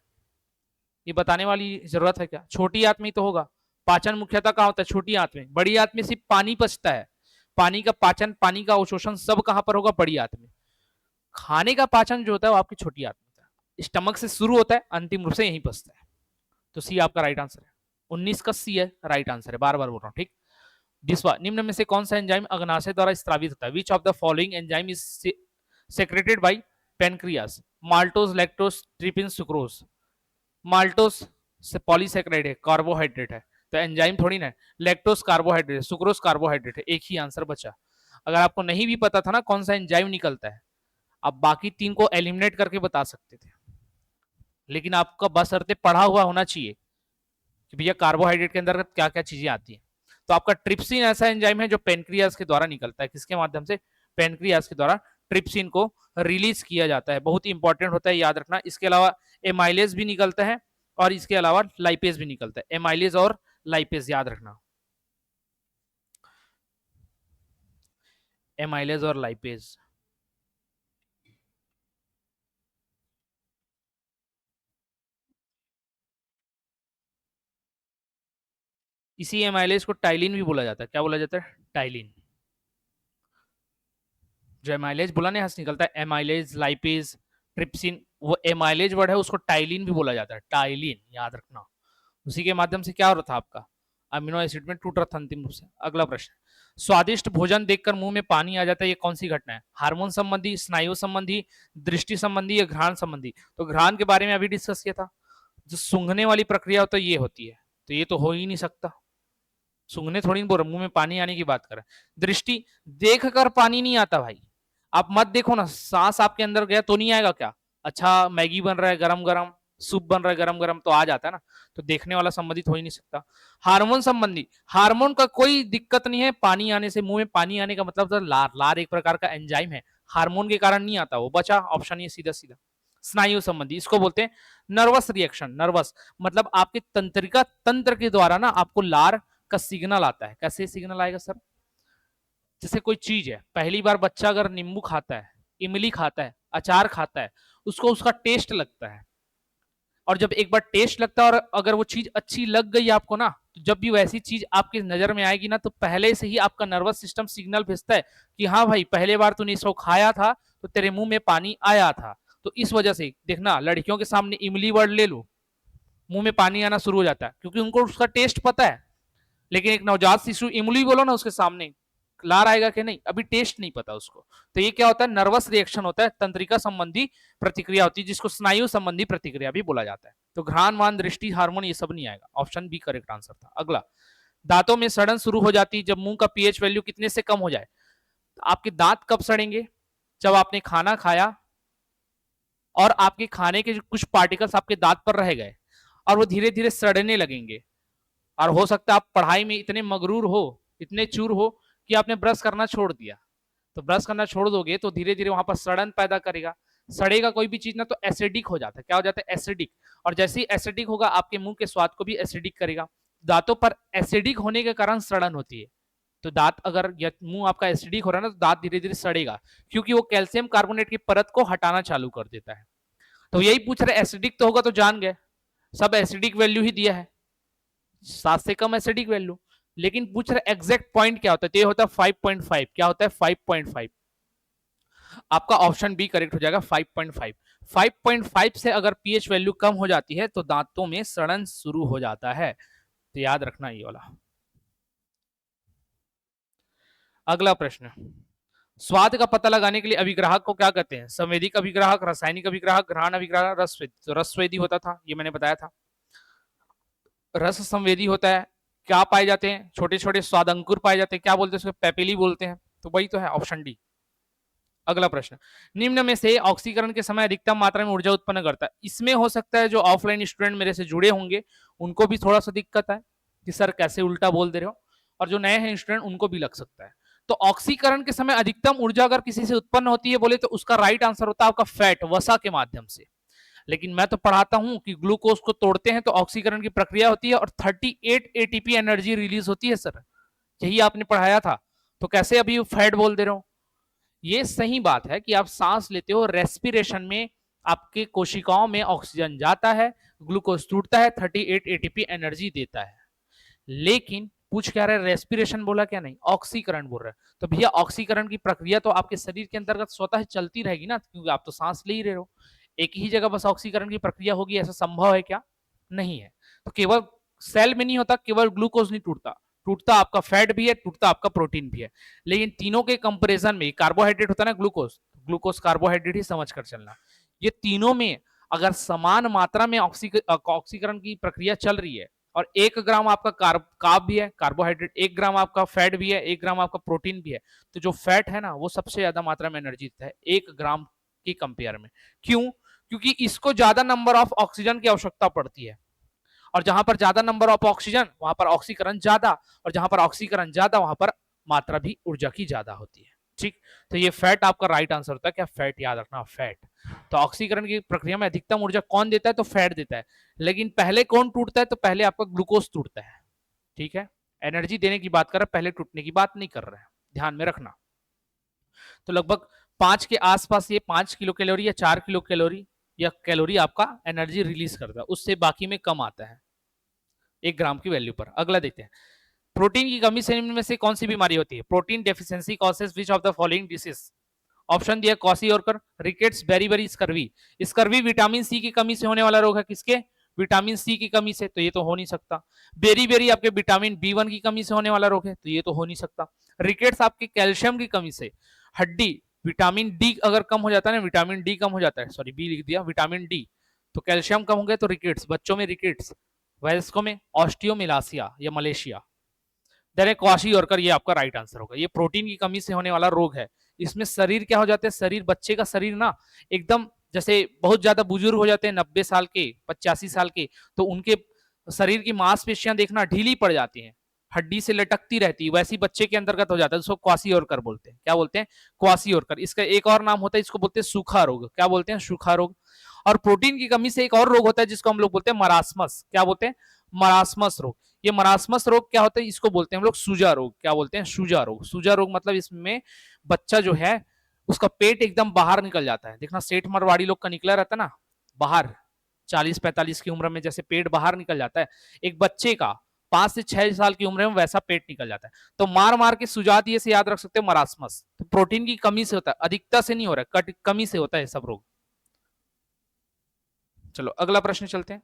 ये बताने वाली जरूरत है क्या? छोटी आंत में तो होगा। पाचन मुख्यतः कहां होता है? छोटी आंत में। बड़ी आंत में सिर्फ पानी पचता है, पानी का पाचन, पानी का अवशोषण सब कहां पर होगा? बड़ी आंत में। खाने का पाचन जो होता है वो आपकी छोटी आंत में होता है, स्टमक से शुरू होता है, अंतिम रूप से यहीं पचता है। तो सी आपका राइट आंसर है, 19 का सी है राइट आंसर है, बार बार बोल रहा हूं। ठीक, डिस्वा, निम्न में से कौन सा एंजाइम अग्नाशय द्वारा स्त्रावित होता है? विच of the following enzyme is secreted bye pancreas? Maltose, lactose, tripping, sucrose. Maltose से पॉलीसेक्राइड है, कार्बोहाइड्रेट है, तो एंजाइम थोड़ी ना है। लैक्टोज कार्बोहाइड्रेट है, सुक्रोज कार्बोहाइड्रेट है, एक ही आंसर बचा। अगर आपको नहीं भी पता था ना कौन सा एंजाइम निकलता है, आप बाकी तीन को एलिमिनेट करके बता सकते थे, लेकिन आपका बशर्ते पढ़ा हुआ होना चाहिए कि भैया कार्बोहाइड्रेट के अंदर क्या क्या चीजें आती हैं। तो आपका ट्रिप्सिन ऐसा एंजाइम है जो पेनक्रियास के द्वारा निकलता है। किसके माध्यम से? पेनक्रियास के द्वारा ट्रिप्सिन को रिलीज किया जाता है, बहुत इंपॉर्टेंट होता है, याद रखना। इसके अलावा एमाइलेज भी निकलता है, और इसके अलावा लाइपेज भी निकलता है। एमाइलेज और लाइपेज याद रखना, एमाइलेज और लाइपेज। इसी एमाइलेज को टाइलिन भी बोला जाता है। क्या बोला जाता है? टाइलिन। जो एमाइलेज बोला नहीं, हंस निकलता है, एमाइलेज, लाइपेज, ट्रिप्सिन, वो एमाइलेज वर्ड है, उसको टाइलिन भी बोला जाता है, टाइलिन, याद रखना। उसी के माध्यम से क्या हो रहा था आपका? अमीनो एसिड में टूट रहा था अंतिम रूप से। अगला प्रश्न, स्वादिष्ट भोजन देखकर मुंह में पानी आ जाता है, ये कौन सी घटना है? हार्मोन संबंधी, स्नायु संबंधी, दृष्टि संबंधी, या घ्राण संबंधी? तो घ्राण के बारे में अभी डिस्कस किया था। जो सूंघने वाली प्रक्रिया होता है ये होती है, तो ये तो हो ही नहीं सकता। सूंघने थोड़ी बोल रहा, मुंह में पानी आने की बात कर रहे हैं। दृष्टि, देख कर पानी नहीं आता भाई, आप मत देखो ना, सांस आपके अंदर गया तो नहीं आएगा क्या? अच्छा मैगी बन रहा है गरम गरम, सूप बन रहा है गरम गरम, तो आ जाता है ना। तो देखने वाला संबंधित हो ही नहीं सकता। हार्मोन संबंधी, हार्मोन का कोई दिक्कत नहीं है, पानी आने से, मुंह में पानी आने का मतलब तो लार, लार एक प्रकार का एंजाइम है, हार्मोन के कारण नहीं आता, वो बचा ऑप्शन ये सीधा सीधा। स्नायु संबंधी, इसको बोलते हैं नर्वस रिएक्शन। नर्वस मतलब आपके तंत्रिका तंत्र के द्वारा ना आपको लार का सिग्नल आता है। कैसे सिग्नल आएगा सर? जैसे कोई चीज है, पहली बार बच्चा अगर नींबू खाता है, इमली खाता है, अचार खाता है, उसको उसका टेस्ट लगता है, और जब एक बार टेस्ट लगता है और अगर वो चीज अच्छी लग गई आपको ना, तो जब भी वैसी चीज आपकी नजर में आएगी ना, तो पहले से ही आपका नर्वस सिस्टम सिग्नल भेजता है कि हाँ भाई पहले बार तूने इसको खाया था तो तेरे मुंह में पानी आया था। तो इस वजह से देखना, लड़कियों के सामने इमली वर्ड ले लो, मुंह में पानी आना शुरू हो जाता है, क्योंकि उनको उसका टेस्ट पता है। लेकिन एक नवजात शिशु इमली बोलो ना उसके सामने, लार आएगा कि नहीं, अभी टेस्ट नहीं पता उसको। तो ये क्या होता है? नर्वस रिएक्शन होता है, तंत्रिका संबंधी प्रतिक्रिया होती है, जिसको स्नायु संबंधी प्रतिक्रिया भी बोला जाता है। तो घ्राण, मान, दृष्टि, हार्मोन, ये सब नहीं आएगा, ऑप्शन बी करेक्ट आंसर था। अगला, दांतों में सड़न शुरू हो जाती है जब मुंह का पीएच वैल्यू कितने से कम हो जाए? आपके दांत कब सड़ेंगे? जब आपने खाना खाया और आपके खाने के कुछ पार्टिकल्स आपके दांत पर रह गए और वो धीरे धीरे सड़ने लगेंगे। और हो सकता है आप पढ़ाई में इतने मगरूर हो, इतने चूर हो कि आपने ब्रश करना छोड़ दिया। तो ब्रश करना छोड़ दोगे तो धीरे धीरे वहां पर सड़न पैदा करेगा। सड़ेगा कोई भी चीज ना तो एसिडिक हो जाता है। क्या हो जाता है? एसिडिक। और जैसे ही एसिडिक होगा आपके मुंह के स्वाद को भी एसिडिक करेगा। दांतों पर एसिडिक होने के कारण सड़न होती है। तो दांत अगर मुंह आपका एसिडिक हो रहा है ना, तो दांत धीरे धीरे सड़ेगा, क्योंकि वो कैल्शियम कार्बोनेट की परत को हटाना चालू कर देता है। तो यही पूछ रहे एसिडिक तो होगा, तो जान गए सब एसिडिक वैल्यू ही दिया है, 7 से कम एसिडिक वैल्यू। लेकिन पूछ रहे एग्जैक्ट पॉइंट क्या होता है, तो ये होता है 5.5। क्या होता है 5.5। आपका ऑप्शन बी करेक्ट हो जाएगा 5.5। 5.5 से अगर पीएच वैल्यू कम हो जाती है तो दांतों में सड़न शुरू हो जाता है, तो याद रखना ये वाला। अगला प्रश्न, स्वाद का पता लगाने के लिए अभिग्राहक को क्या कहते हैं? संवेदिक अभिग्राहक, रासायनिक अभिग्राहक, घ्राण अभिग्राहक, रसवेदी। तो रसवेदी होता था, ये मैंने बताया था। रस संवेदी होता है, क्या पाए जाते हैं? छोटे छोटे स्वाद अंकुर पाए जाते हैं, क्या बोलते हैं उसको? पेपिली बोलते हैं। तो वही तो है ऑप्शन डी। अगला प्रश्न, निम्न में से ऑक्सीकरण के समय अधिकतम मात्रा में ऊर्जा उत्पन्न करता है? इसमें हो सकता है जो ऑफलाइन स्टूडेंट मेरे से जुड़े होंगे उनको भी थोड़ा सा दिक्कत है कि सर कैसे उल्टा बोल दे रहे हो, और जो नए हैं स्टूडेंट उनको भी लग सकता है। तो ऑक्सीकरण के समय अधिकतम ऊर्जा अगर किसी से उत्पन्न होती है बोले तो उसका राइट आंसर होता है आपका फैट, वसा के माध्यम से। लेकिन मैं तो पढ़ाता हूं कि ग्लूकोज को तोड़ते हैं तो ऑक्सीकरण की प्रक्रिया होती है और 38 एटीपी एनर्जी रिलीज होती है सर, यही आपने पढ़ाया था। तो कैसे अभी फैट बोल दे रहे हो? ये सही बात है कि आप सांस लेते हो, रेस्पिरेशन में आपके कोशिकाओं में ऑक्सीजन जाता है, ग्लूकोज टूटता है, 38 एटीपी एनर्जी देता है। लेकिन पूछ क्या रहे, रेस्पिरेशन बोला क्या? नहीं, ऑक्सीकरण बोल रहा है। तो भैया ऑक्सीकरण की प्रक्रिया तो आपके शरीर के अंतर्गत स्वतः चलती रहेगी ना, क्योंकि आप तो सांस ले ही रहे हो। एक ही जगह बस ऑक्सीकरण की प्रक्रिया होगी, ऐसा संभव है क्या? नहीं है। तो केवल सेल में नहीं होता, केवल ग्लूकोज नहीं टूटता, टूटता आपका फैट भी है, टूटता आपका प्रोटीन भी है। लेकिन तीनों के कंपैरिजन में कार्बोहाइड्रेट होता है ना, ग्लूकोज, ग्लूकोज कार्बोहाइड्रेट ही समझ कर चलना। ये तीनों में अगर समान मात्रा में ऑक्सीकरण की प्रक्रिया चल रही है और 1 ग्राम आपका कार्ब भी है, कार्बोहाइड्रेट, 1 ग्राम आपका फैट भी है, 1 ग्राम आपका प्रोटीन भी है, तो जो फैट है ना वो सबसे ज्यादा मात्रा में एनर्जी देता है 1 ग्राम की कंपेयर में। क्यों? क्योंकि इसको ज्यादा नंबर ऑफ ऑक्सीजन की आवश्यकता पड़ती है, और जहां पर ज्यादा नंबर ऑफ ऑक्सीजन वहां पर ऑक्सीकरण ज्यादा, और जहां पर ऑक्सीकरण ज्यादा वहां पर मात्रा भी ऊर्जा की ज्यादा होती है। ठीक, तो ये फैट आपका राइट आंसर होता है। क्या? फैट, याद रखना फैट। तो ऑक्सीकरण की प्रक्रिया में अधिकतम ऊर्जा कौन देता है? तो फैट देता है। लेकिन पहले कौन टूटता है? तो पहले आपका ग्लूकोज टूटता है। ठीक है, एनर्जी देने की बात कर रहा है, पहले टूटने की बात नहीं कर रहे हैं, ध्यान में रखना। तो लगभग 5 के आसपास ये 5 किलो कैलोरी या 4 किलो कैलोरी या कैलोरी आपका एनर्जी रिलीज करता है, उससे बाकी में कम आता है 1 ग्राम की वैल्यू पर। अगला देखते हैं, प्रोटीन की कमी से निम्न में से कौन सी बीमारी होती है? Protein deficiency causes which of the following disease? Option दिया kwashiorkor, rickets, beriberi, scurvy. Scurvy vitamin C की कमी से होने वाला रोग है, किसके? विटामिन सी की कमी से, तो ये तो हो नहीं सकता। बेरीबेरी आपके विटामिन बी1 की कमी से होने वाला रोग है, तो ये तो हो नहीं सकता। रिकेट्स आपके कैल्शियम की कमी से, हड्डी, विटामिन डी अगर कम हो जाता है ना, विटामिन डी कम हो जाता है, सॉरी बी लिख दिया, विटामिन डी, तो कैल्शियम कम हो गया तो रिकेट्स, बच्चों में रिकेट्स, वयस्कों में ऑस्टियोमिलासिया या मलेशिया। देन क्वाशियोरकर, ये आपका राइट आंसर होगा। ये प्रोटीन की कमी से होने वाला रोग है। इसमें शरीर क्या हो जाते हैं, शरीर, बच्चे का शरीर ना एकदम जैसे बहुत ज्यादा बुजुर्ग हो जाते हैं, 90 साल के, 85 साल के, तो उनके शरीर की मांसपेशियां देखना ढीली पड़ जाती हैं, हड्डी से लटकती रहती है, वैसी बच्चे के अंतर्गत हो जाता है, उसको क्वाशियोरकर बोलते हैं। क्या बोलते हैं? क्वाशियोरकर। इसका एक और नाम होता है, इसको बोलते हैं सूखा रोग। क्या बोलते हैं? सूखा रोग। और प्रोटीन की कमी से एक और रोग होता है जिसको हम लोग बोलते हैं मरासमस। क्या बोलते हैं? मरासमस रोग। ये मरासमस रोग क्या होता है? इसको बोलते हैं हम लोग सूजा रोग। क्या बोलते हैं? सूजा रोग। सूजा रोग मतलब इसमें बच्चा जो है उसका पेट एकदम बाहर निकल जाता है। देखना सेठ मरवाड़ी लोग का निकला रहता है ना बाहर, 40-45 की उम्र में जैसे पेट बाहर निकल जाता है, एक बच्चे का 5 से 6 साल की उम्र में वैसा पेट निकल जाता है। तो मार मार के सुझा दिए से याद रख सकते हो मरासमस। तो प्रोटीन की कमी से होता है, अधिकता से नहीं हो रहा है, कमी से होता है सब रोग। चलो अगला प्रश्न चलते हैं,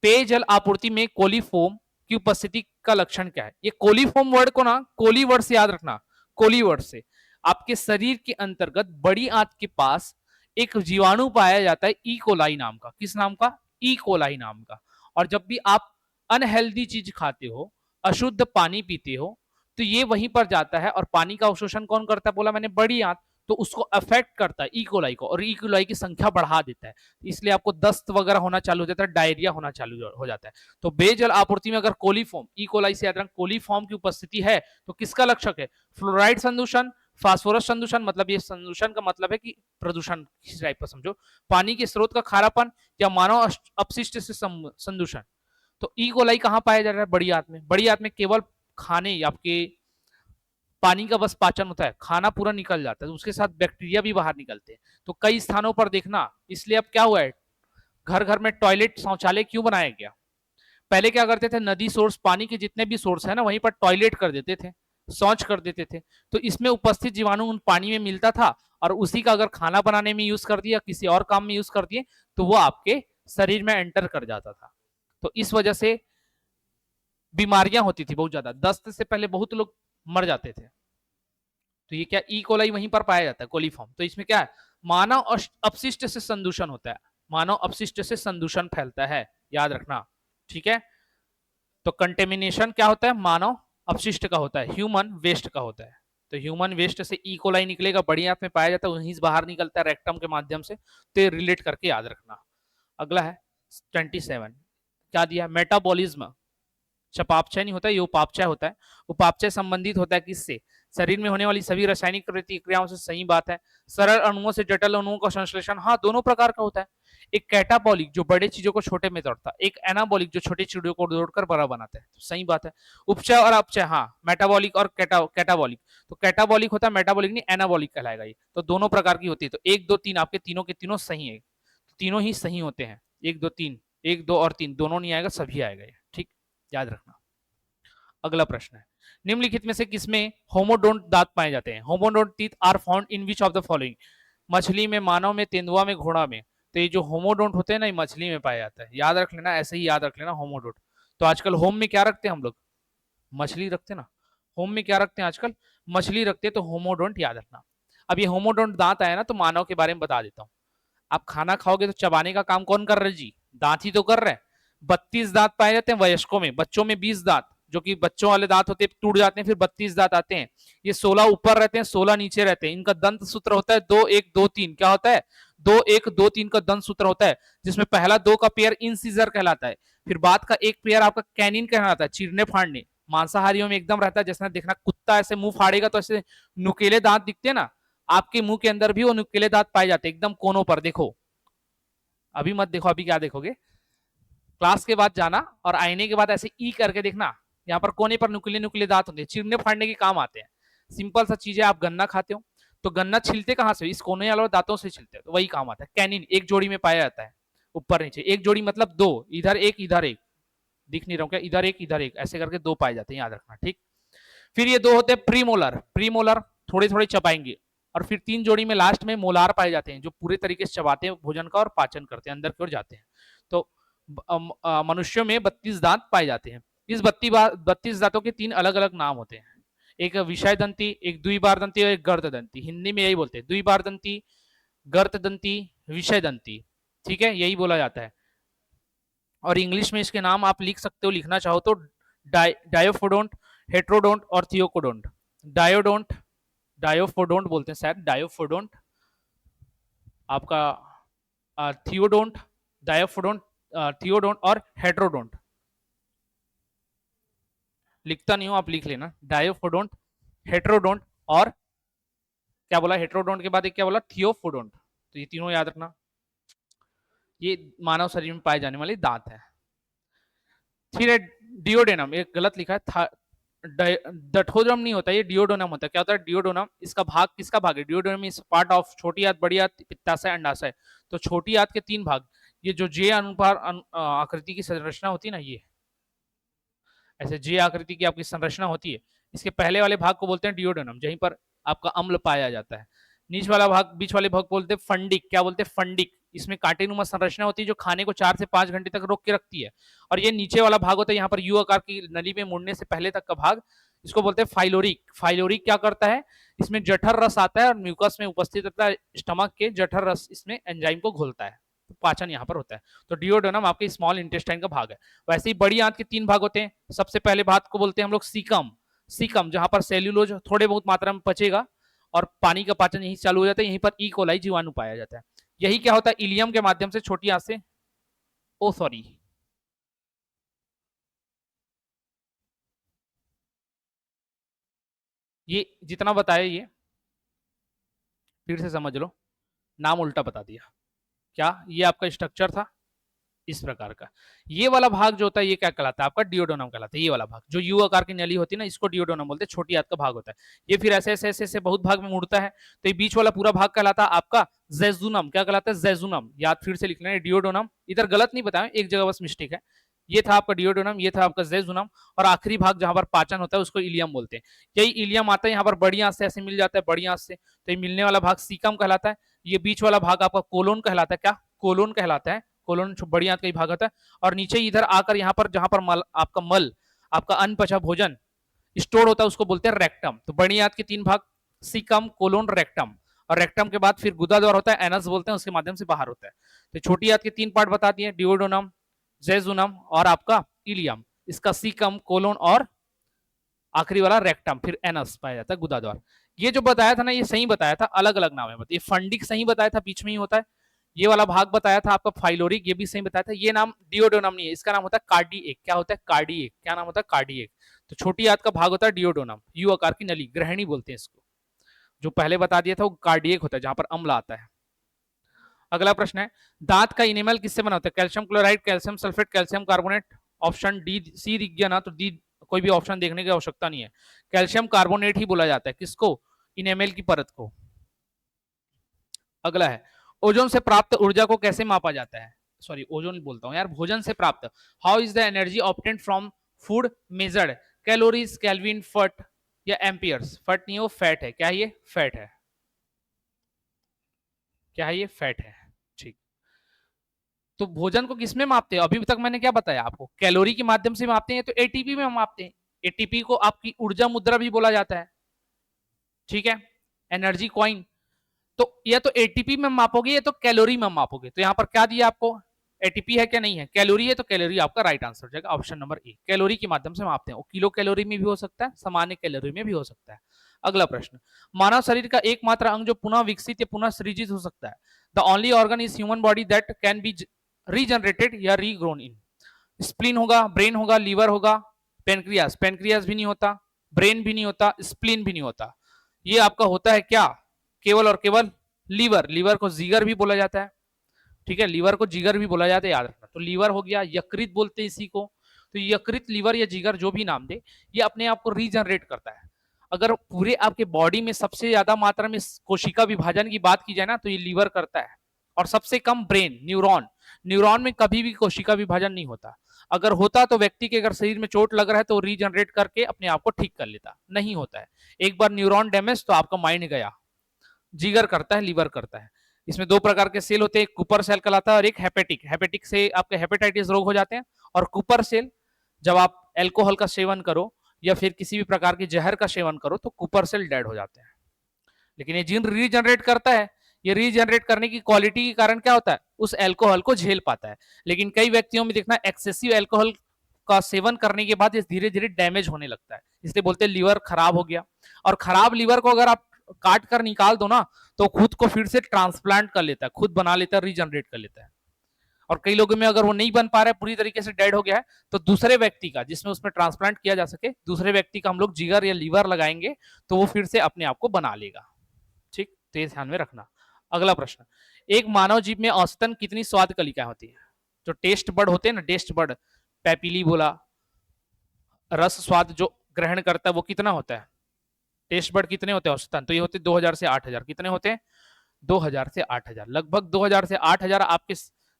पेयजल आपूर्ति में कोलीफोम की उपस्थिति का लक्षण क्या है? ये कोलीफोम वर्ड को ना कोली वर्ड से याद रखना, कोली वर्ड से। आपके शरीर के अंतर्गत बड़ी आंत के पास एक जीवाणु पाया जाता है ई कोलाई नाम का। किस नाम का? ई कोलाई नाम का। और जब भी आप अनहेल्दी चीज खाते हो, अशुद्ध पानी पीते हो, तो ये वहीं पर जाता है, और पानी का अवशोषण कौन करता है? बोला मैंने बड़ी आंत, तो उसको अफेक्ट करता है ई कोलाई को, और ई कोलाई की संख्या बढ़ा देता है, इसलिए आपको दस्त वगैरह होना चालू हो जाता है, डायरिया होना चालू हो जाता है। तो पेयजल आपूर्ति में अगर कोलीफॉर्म, ई कोलाई से याद रखना, कोलीफॉर्म की उपस्थिति है तो किसका लक्षण है? फ्लोराइड संदूषण, फास्फोरस संदूषण, मतलब ये संदूषण का मतलब है कि प्रदूषण किस टाइप का समझो, पानी के स्रोत का खारापन, या मानव अपशिष्ट से संदूषण। तो ई कोलाई कहां पाया जा रहा है? बड़ी आंत में। बड़ी आंत में केवल खाने आपके पानी का बस पाचन होता है, खाना पूरा निकल जाता है, उसके साथ बैक्टीरिया भी बाहर निकलते हैं। तो कई स्थानों पर देखना, इसलिए अब क्या हुआ है, घर घर में टॉयलेट शौचालय क्यों बनाया गया? पहले क्या करते थे, नदी सोर्स, पानी के जितने भी सोर्स है ना, वहीं पर टॉयलेट कर देते थे, शौच कर देते थे। तो इसमें उपस्थित जीवाणु उन पानी में मिलता था, और उसी का अगर खाना बनाने में यूज कर दिया, किसी और काम में यूज कर दिए, तो वो आपके शरीर में एंटर कर जाता था। तो इस वजह से बीमारियां होती थी बहुत ज्यादा, दस्त से पहले बहुत लोग मर जाते थे। तो ये क्या, ई कोलाई वहीं पर पाया जाता है, कोलीफॉर्म। तो इसमें क्या है, मानव अपशिष्ट से संदूषण होता है, मानव अपशिष्ट से संदूषण फैलता है, याद रखना, ठीक है। तो कंटेमिनेशन क्या होता है, मानव अपशिष्ट का होता है, ह्यूमन वेस्ट का होता है। तो ह्यूमन वेस्ट से ई कोलाई निकलेगा, बड़ी आंत में पाया जाता है, वहीं से बाहर निकलता है रेक्टम के माध्यम से। तो रिलेट करके याद रखना। अगला है 27, क्या दिया, मेटाबॉलिज्म। चपापचय नहीं होता, ये उपापचय होता है। उपापचय संबंधित होता है किससे, शरीर में होने वाली सभी रासायनिक प्रतिक्रियाओं से। सही बात है। सरल अणुओं से जटिल अणुओं का संश्लेषण, हाँ, दोनों प्रकार का होता है। एक कैटाबॉलिक जो बड़े चीजों को छोटे में तोड़ता है, एक एनाबॉलिक जो छोटी चीजों को तोड़कर बड़ा बनाता है। तो सही बात है। उपचय और अपचय, हाँ, मेटाबॉलिक और कैटाबॉलिक। तो कैटाबॉलिक होता है, मेटाबॉलिक नहीं, एनाबॉलिक कहलाएगा ये। तो दोनों प्रकार की होती है। तो 1 2 3 आपके तीनों के तीनों सही है, तीनों ही सही होते हैं। 1 2 3, 1 2 और 3 दोनों नहीं आएगा, सभी आएगा ये, ठीक, याद रखना। अगला प्रश्न है, निम्नलिखित में से किसमें होमोडोंट दांत पाए जाते हैं? Homodont teeth are found in which of the following? मछली में, मानव में, तेंदुआ में, घोड़ा में। तो ये जो होमोडोंट होते हैं ना, ये मछली में पाया जाता है, याद रख लेना, ऐसे ही याद रख लेना होमोडोंट। तो आजकल होम में क्या रखते हैं हम लोग, मछली रखते हैं ना। होम में क्या रखते हैं आजकल, मछली रखते हैं। तो होमोडोंट याद रखना। अब ये होमोडोंट दांत आया ना, तो मानव के बारे में बता देता हूँ। आप खाना खाओगे तो चबाने का काम कौन कर रहे जी, दांत ही तो कर रहे हैं। 32 दांत पाए जाते हैं वयस्कों में, बच्चों में 20 दांत, जो कि बच्चों वाले दांत होते हैं टूट जाते हैं, फिर 32 दांत आते हैं। ये 16 ऊपर रहते हैं, 16 नीचे रहते हैं। इनका दंत सूत्र होता है 2 1 2 3, क्या होता है, 2 1 2 3 का दंत सूत्र होता है, जिसमें पहला 2 का पेयर इंसिजर कहलाता है, फिर बाद का एक पेयर आपका कैनिन कहलाता है, चीरने फाड़ने। मांसाहारियों में एकदम रहता है, जैसे देखना कुत्ता ऐसे मुंह फाड़ेगा तो ऐसे नुकीले दांत दिखते हैं ना, आपके मुंह के अंदर भी वो नुकीले दांत पाए जाते हैं, एकदम कोनों पर। देखो, अभी मत देखो, अभी क्या देखोगे, क्लास के बाद जाना और आईने के बाद ऐसे ई करके देखना, यहाँ पर कोने पर नुकीले नुकीले दांत होते हैं, चीरने फाड़ने के काम आते हैं। सिंपल सा चीज है, आप गन्ना खाते हो तो गन्ना छिलते कहां से, इस कोने वाले दांतों से छिलते हैं, तो वही काम आता है। कैनिन एक जोड़ी में पाया जाता है, ऊपर नीचे एक जोड़ी मतलब 2, इधर एक इधर एक, दिख नहीं रहा क्या, इधर एक ऐसे करके 2 पाए जाते हैं, याद रखना, ठीक। फिर ये 2 होते हैं प्रीमोलर, प्रीमोलर थोड़े थोड़े चबाएंगे। और फिर 3 जोड़ी में लास्ट में मोलार पाए जाते हैं, जो पूरे तरीके से चबाते हैं भोजन का और पाचन करते हैं, अंदर की ओर जाते हैं। तो मनुष्यों में 32 दांत पाए जाते हैं। इस 32 दांतों के 3 अलग अलग नाम होते हैं, एक विषय दंती, एक द्विबार दंती और एक गर्द दंती। हिंदी में यही बोलते हैं, द्विबार दंती, गर्द दंती, विषय दंती, ठीक है, यही बोला जाता है। और इंग्लिश में इसके नाम आप लिख सकते हो, लिखना चाहो तो डायोफोडोंट, हेट्रोडोंट और थियोकोडोंट। डायोडोंट, डायोफोडोंट बोलते हैं शायद, डायोफोडोंट आपका, थियोडोंट, डायोफोडोंट, थियोडोंट और हेट्रोडोंट। लिखता नहीं हूं, आप लिख लेना, डायोफोडोंट, हेट्रोडोंट और क्या बोला, हेट्रोडोंट के बाद एक क्या बोला, थियोफोडोंट। तो ये तीनों याद रखना, ये मानव शरीर में पाए जाने वाले दांत है। फिर है डिओडेनम, एक गलत लिखा है, डठोड्रम नहीं होता, ये डिओडोनम होता है। क्या होता है डिओडोनम, इसका भाग किसका भाग है, डिओडोनम इज पार्ट ऑफ छोटी आंत, बड़ी आंत, पित्ताशय, अंडाशय। तो छोटी आंत के 3 भाग, ये जो जे अनुपार आकृति की संरचना होती है ना, ये ऐसे जे आकृति की आपकी संरचना होती है, इसके पहले वाले भाग को बोलते हैं डिओडोनम, जहीं पर आपका अम्ल पाया जाता है। नीच वाला भाग, बीच वाले भाग बोलते हैं फंडिक, क्या बोलते हैं फंडिक, इसमें कांटेनुमा संरचना होती है जो खाने को 4 से 5 घंटे तक रोक के रखती है। और ये नीचे वाला भाग होता है, यहाँ पर यू आकार की नली में मुड़ने से पहले तक का भाग, इसको बोलते हैं फाइलोरिक। फाइलोरिक क्या करता है, इसमें जठर रस आता है और म्यूकस में उपस्थित रहता है, स्टमक के जठर रस इसमें एंजाइम को घोलता है, तो पाचन यहाँ पर होता है। तो डिओडोनम आपके स्मॉल इंटेस्टाइन का भाग है। वैसे ही बड़ी आंत के 3 भाग होते हैं, सबसे पहले भाग को बोलते हैं हम लोग सीकम, सीकम जहां पर सेल्यूलोज थोड़े बहुत मात्रा में पचेगा और पानी का पाचन यहीं चालू हो जाता है, यहीं पर ई कोलाई जीवाणु पाया जाता है। यही क्या होता है, इलियम के माध्यम से छोटी आंत से, ओ सॉरी, ये जितना बताया ये फिर से समझ लो, नाम उल्टा बता दिया। क्या ये आपका स्ट्रक्चर था, इस प्रकार का। ये वाला भाग जो होता है ये क्या कहलाता है? आपका डियोडोनम कहलाता है। ये वाला भाग जो यू आकार की नली होती है ना, इसको डियोडोनम बोलते हैं, छोटी आंत का भाग होता है। ये फिर ऐसे ऐसे ऐसे ऐसे बहुत भाग में मुड़ता है, तो ये बीच वाला पूरा भाग कहलाता है आपका जेजुनम। क्या कहलाता है? जेजुनम। याद फिर से लिख लेना, डियोडोनम इधर गलत नहीं बताया, एक जगह बस मिस्टेक है। ये था आपका डियोडोनम, ये था आपका जेजुनम, और आखिरी भाग जहां पर पाचन होता है उसको इलियम बोलते हैं। यही इलियम आता है यहाँ पर बड़ी आंत से ऐसे मिल जाता है, बड़ी आंत से, तो ये मिलने वाला भाग सीकम कहलाता है। ये बीच वाला भाग आपका कोलोन कहलाता है। क्या? कोलोन कहलाता है। कोलोन बड़ी आंत का ही भाग होता है। और नीचे इधर आकर यहाँ पर जहां पर मल, आपका मल, आपका अनपचा भोजन स्टोर होता है, उसको बोलते हैं रेक्टम। तो बड़ी आंत के तीन भाग, सीकम, कोलोन, रेक्टम। और रेक्टम के बाद फिर गुदा द्वार होता है, एनस बोलते हैं, उसके माध्यम से बाहर होता है। तो छोटी आंत के तीन पार्ट बता दिए, डियोडोनम, जेजुनम और आपका इलियम। इसका सीकम, कोलोन और आखिरी वाला रेक्टम, फिर एनस पाया जाता है, गुदा द्वार। ये जो बताया था ना, ये सही बताया था, अलग अलग नाम है। ये फंडिक सही बताया था, बीच में ही होता है। ये वाला भाग बताया था आपका फाइलोरिक, ये भी सही बताया था। ये नाम डियोडोनम नहीं है, इसका नाम होता है कार्डिएक। क्या होता है? कार्डिएक। क्या नाम होता है? कार्डिएक। तो छोटी आंत का भाग होता है डियोडोनम, यू आकार की नली, ग्रहणी बोलते हैं इसको। जो पहले बता दिया था वो कार्डिएक होता है, जहां पर अम्ल आता है। अगला प्रश्न है, दांत का इनेमल किससे बना होता है? Calcium chloride, calcium sulphate, calcium carbonate. Option D, C दिख गया ना, तो डी, कोई भी ऑप्शन देखने की आवश्यकता नहीं है। कैल्शियम कार्बोनेट ही बोला जाता है किसको? इनेमल की परत को। अगला है, ओजोन से प्राप्त ऊर्जा को कैसे मापा जाता है? सॉरी, ओजोन बोलता हूं यार, भोजन से प्राप्त। How is the energy obtained from food measured? Calories, kelvin, फट या एम्पियर्स? फट नहीं, वो फैट है। क्या ये? फैट है। क्या है ये? फैट है। ठीक। तो भोजन को किसमें मापते हैं? अभी तक मैंने क्या बताया आपको? कैलोरी के माध्यम से मापते हैं, तो एटीपी में मापते हैं। एटीपी को आपकी ऊर्जा मुद्रा भी बोला जाता है, ठीक है, एनर्जी कॉइन। तो या तो एटीपी में मापोगे या तो कैलोरी में मापोगे। तो यहां पर क्या दिया आपको? एटीपी है क्या? नहीं है। कैलोरी है, तो कैलोरी आपका राइट आंसर हो जाएगा, ऑप्शन नंबर ए। कैलोरी के माध्यम से मापते हैं। किलो कैलोरी में भी हो सकता है, सामान्य कैलोरी में भी हो सकता है। अगला प्रश्न, मानव शरीर का एकमात्र अंग जो पुनः विकसित या पुनः सृजित हो सकता है? The only organ is human body that can be regenerated या रीग्रोन इन। स्प्लीन होगा, ब्रेन होगा, लीवर होगा, पेनक्रियास। पेनक्रियास भी नहीं होता, ब्रेन भी नहीं होता, स्प्लीन भी नहीं होता। ये आपका होता है क्या? केवल और केवल लीवर। लीवर को जिगर भी बोला जाता है, ठीक है, लीवर को जिगर भी बोला जाता है, याद रखना। तो लीवर हो गया, यकृत बोलते हैं इसी को। तो यकृत, लीवर या जिगर जो भी नाम दे, ये अपने आप को रीजनरेट करता है। अगर पूरे आपके बॉडी में सबसे ज्यादा मात्रा में कोशिका विभाजन की बात की जाए ना, तो ये लीवर करता है। और सबसे कम ब्रेन, न्यूरॉन। न्यूरॉन में कभी भी कोशिका विभाजन नहीं होता। अगर होता तो व्यक्ति के अगर शरीर में चोट लग रहा है तो रीजनरेट करके अपने आप को ठीक कर लेता, नहीं होता है। एक बार न्यूरॉन डैमेज तो आपका माइंड गया। जिगर करता है, लीवर करता है। इसमें दो प्रकार के सेल होते हैं, कुपर सेल कहलाता है और एक हेपेटिक। हेपेटिक से आपके हेपेटाइटिस रोग हो जाते हैं। और कुपर सेल, जब आप एल्कोहल का सेवन करो या फिर किसी भी प्रकार के जहर का सेवन करो तो कुपर सेल डेड हो जाते हैं। लेकिन ये जीन रीजनरेट करता है। ये रीजनरेट करने की क्वालिटी के कारण क्या होता है? उस एल्कोहल को झेल पाता है। लेकिन कई व्यक्तियों में देखना, एक्सेसिव एल्कोहल का सेवन करने के बाद ये धीरे धीरे डैमेज होने लगता है, इसलिए बोलते हैं लीवर खराब हो गया। और खराब लीवर को अगर आप काट कर निकाल दो ना, तो खुद को फिर से ट्रांसप्लांट कर लेता है, खुद बना लेता है, रीजनरेट कर लेता है। और कई लोगों में अगर वो नहीं बन पा रहा है, पूरी तरीके से डेड हो गया है, तो दूसरे व्यक्ति का, जिसमें उसमें ट्रांसप्लांट किया जा सके, दूसरे व्यक्ति का हम लोग जिगर या लीवर लगाएंगे, तो वो फिर से अपने आप को बना लेगा। ठीक, तो ये ध्यान में रखना। अगला प्रश्न, एक मानव जीव में औसतन कितनी स्वाद कलिकाएं होती है? जो टेस्ट बर्ड होते हैं ना, टेस्ट बर्ड, पैपिली बोला, रस स्वाद जो ग्रहण करता है वो कितना होता है? टेस्ट बर्ड कितने होते हैं औसतन? तो ये होते 2000 से 8000। कितने होते हैं? 2000 से 8000। लगभग 2000 से 8000 आपके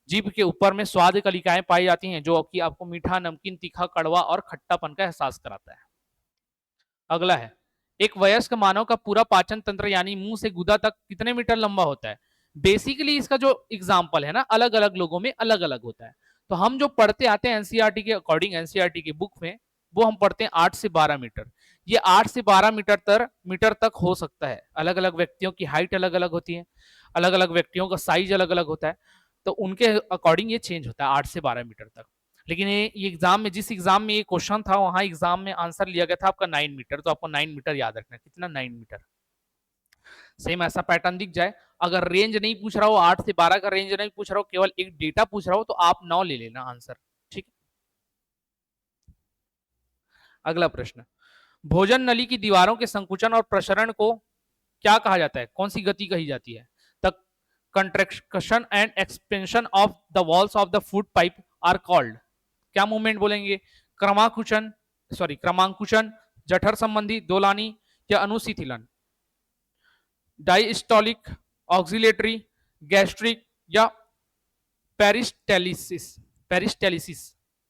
जीभ के ऊपर में स्वाद कलिकाएं पाई जाती हैं, जो कि आपको मीठा, नमकीन, तीखा, कड़वा और खट्टापन का एहसास कराता है। अगला है, एक वयस्क मानव का पूरा पाचन तंत्र यानी मुंह से गुदा तक कितने मीटर लंबा होता है? बेसिकली इसका जो एग्जाम्पल है ना, अलग अलग लोगों में अलग अलग होता है। तो हम जो पढ़ते आते हैं एनसीईआरटी के अकॉर्डिंग, एनसीईआरटी की बुक में, वो हम पढ़ते हैं 8 से 12 मीटर। ये 8 से 12 मीटर तक हो सकता है। अलग अलग व्यक्तियों की हाइट अलग अलग होती है, अलग अलग व्यक्तियों का साइज अलग अलग होता है, तो उनके अकॉर्डिंग ये चेंज होता है 8 से 12 मीटर तक। लेकिन ये एग्जाम में, जिस एग्जाम में ये क्वेश्चन था, वहां एग्जाम में आंसर लिया गया था आपका 9 मीटर। तो आपको 9 मीटर याद रखना है। कितना? 9 मीटर। सेम ऐसा पैटर्न दिख जाए, अगर रेंज नहीं पूछ रहा हो, 8 से 12 का रेंज नहीं पूछ रहा हो, केवल एक डेटा पूछ रहा हो, तो आप 9 ले लेना आंसर। ठीक। अगला प्रश्न, भोजन नली की दीवारों के संकुचन और प्रसरण को क्या कहा जाता है? कौन सी गति कही जाती है? तक contraction and expansion of the walls of the food pipe are called. क्या मूवमेंट बोलेंगे? क्रमांकुचन, जठर संबंधी, दोलानी या अनुशीथिलन, डायस्टोलिक, ऑक्सिलेटरी, गैस्ट्रिक या पेरिस्टेलिसिस।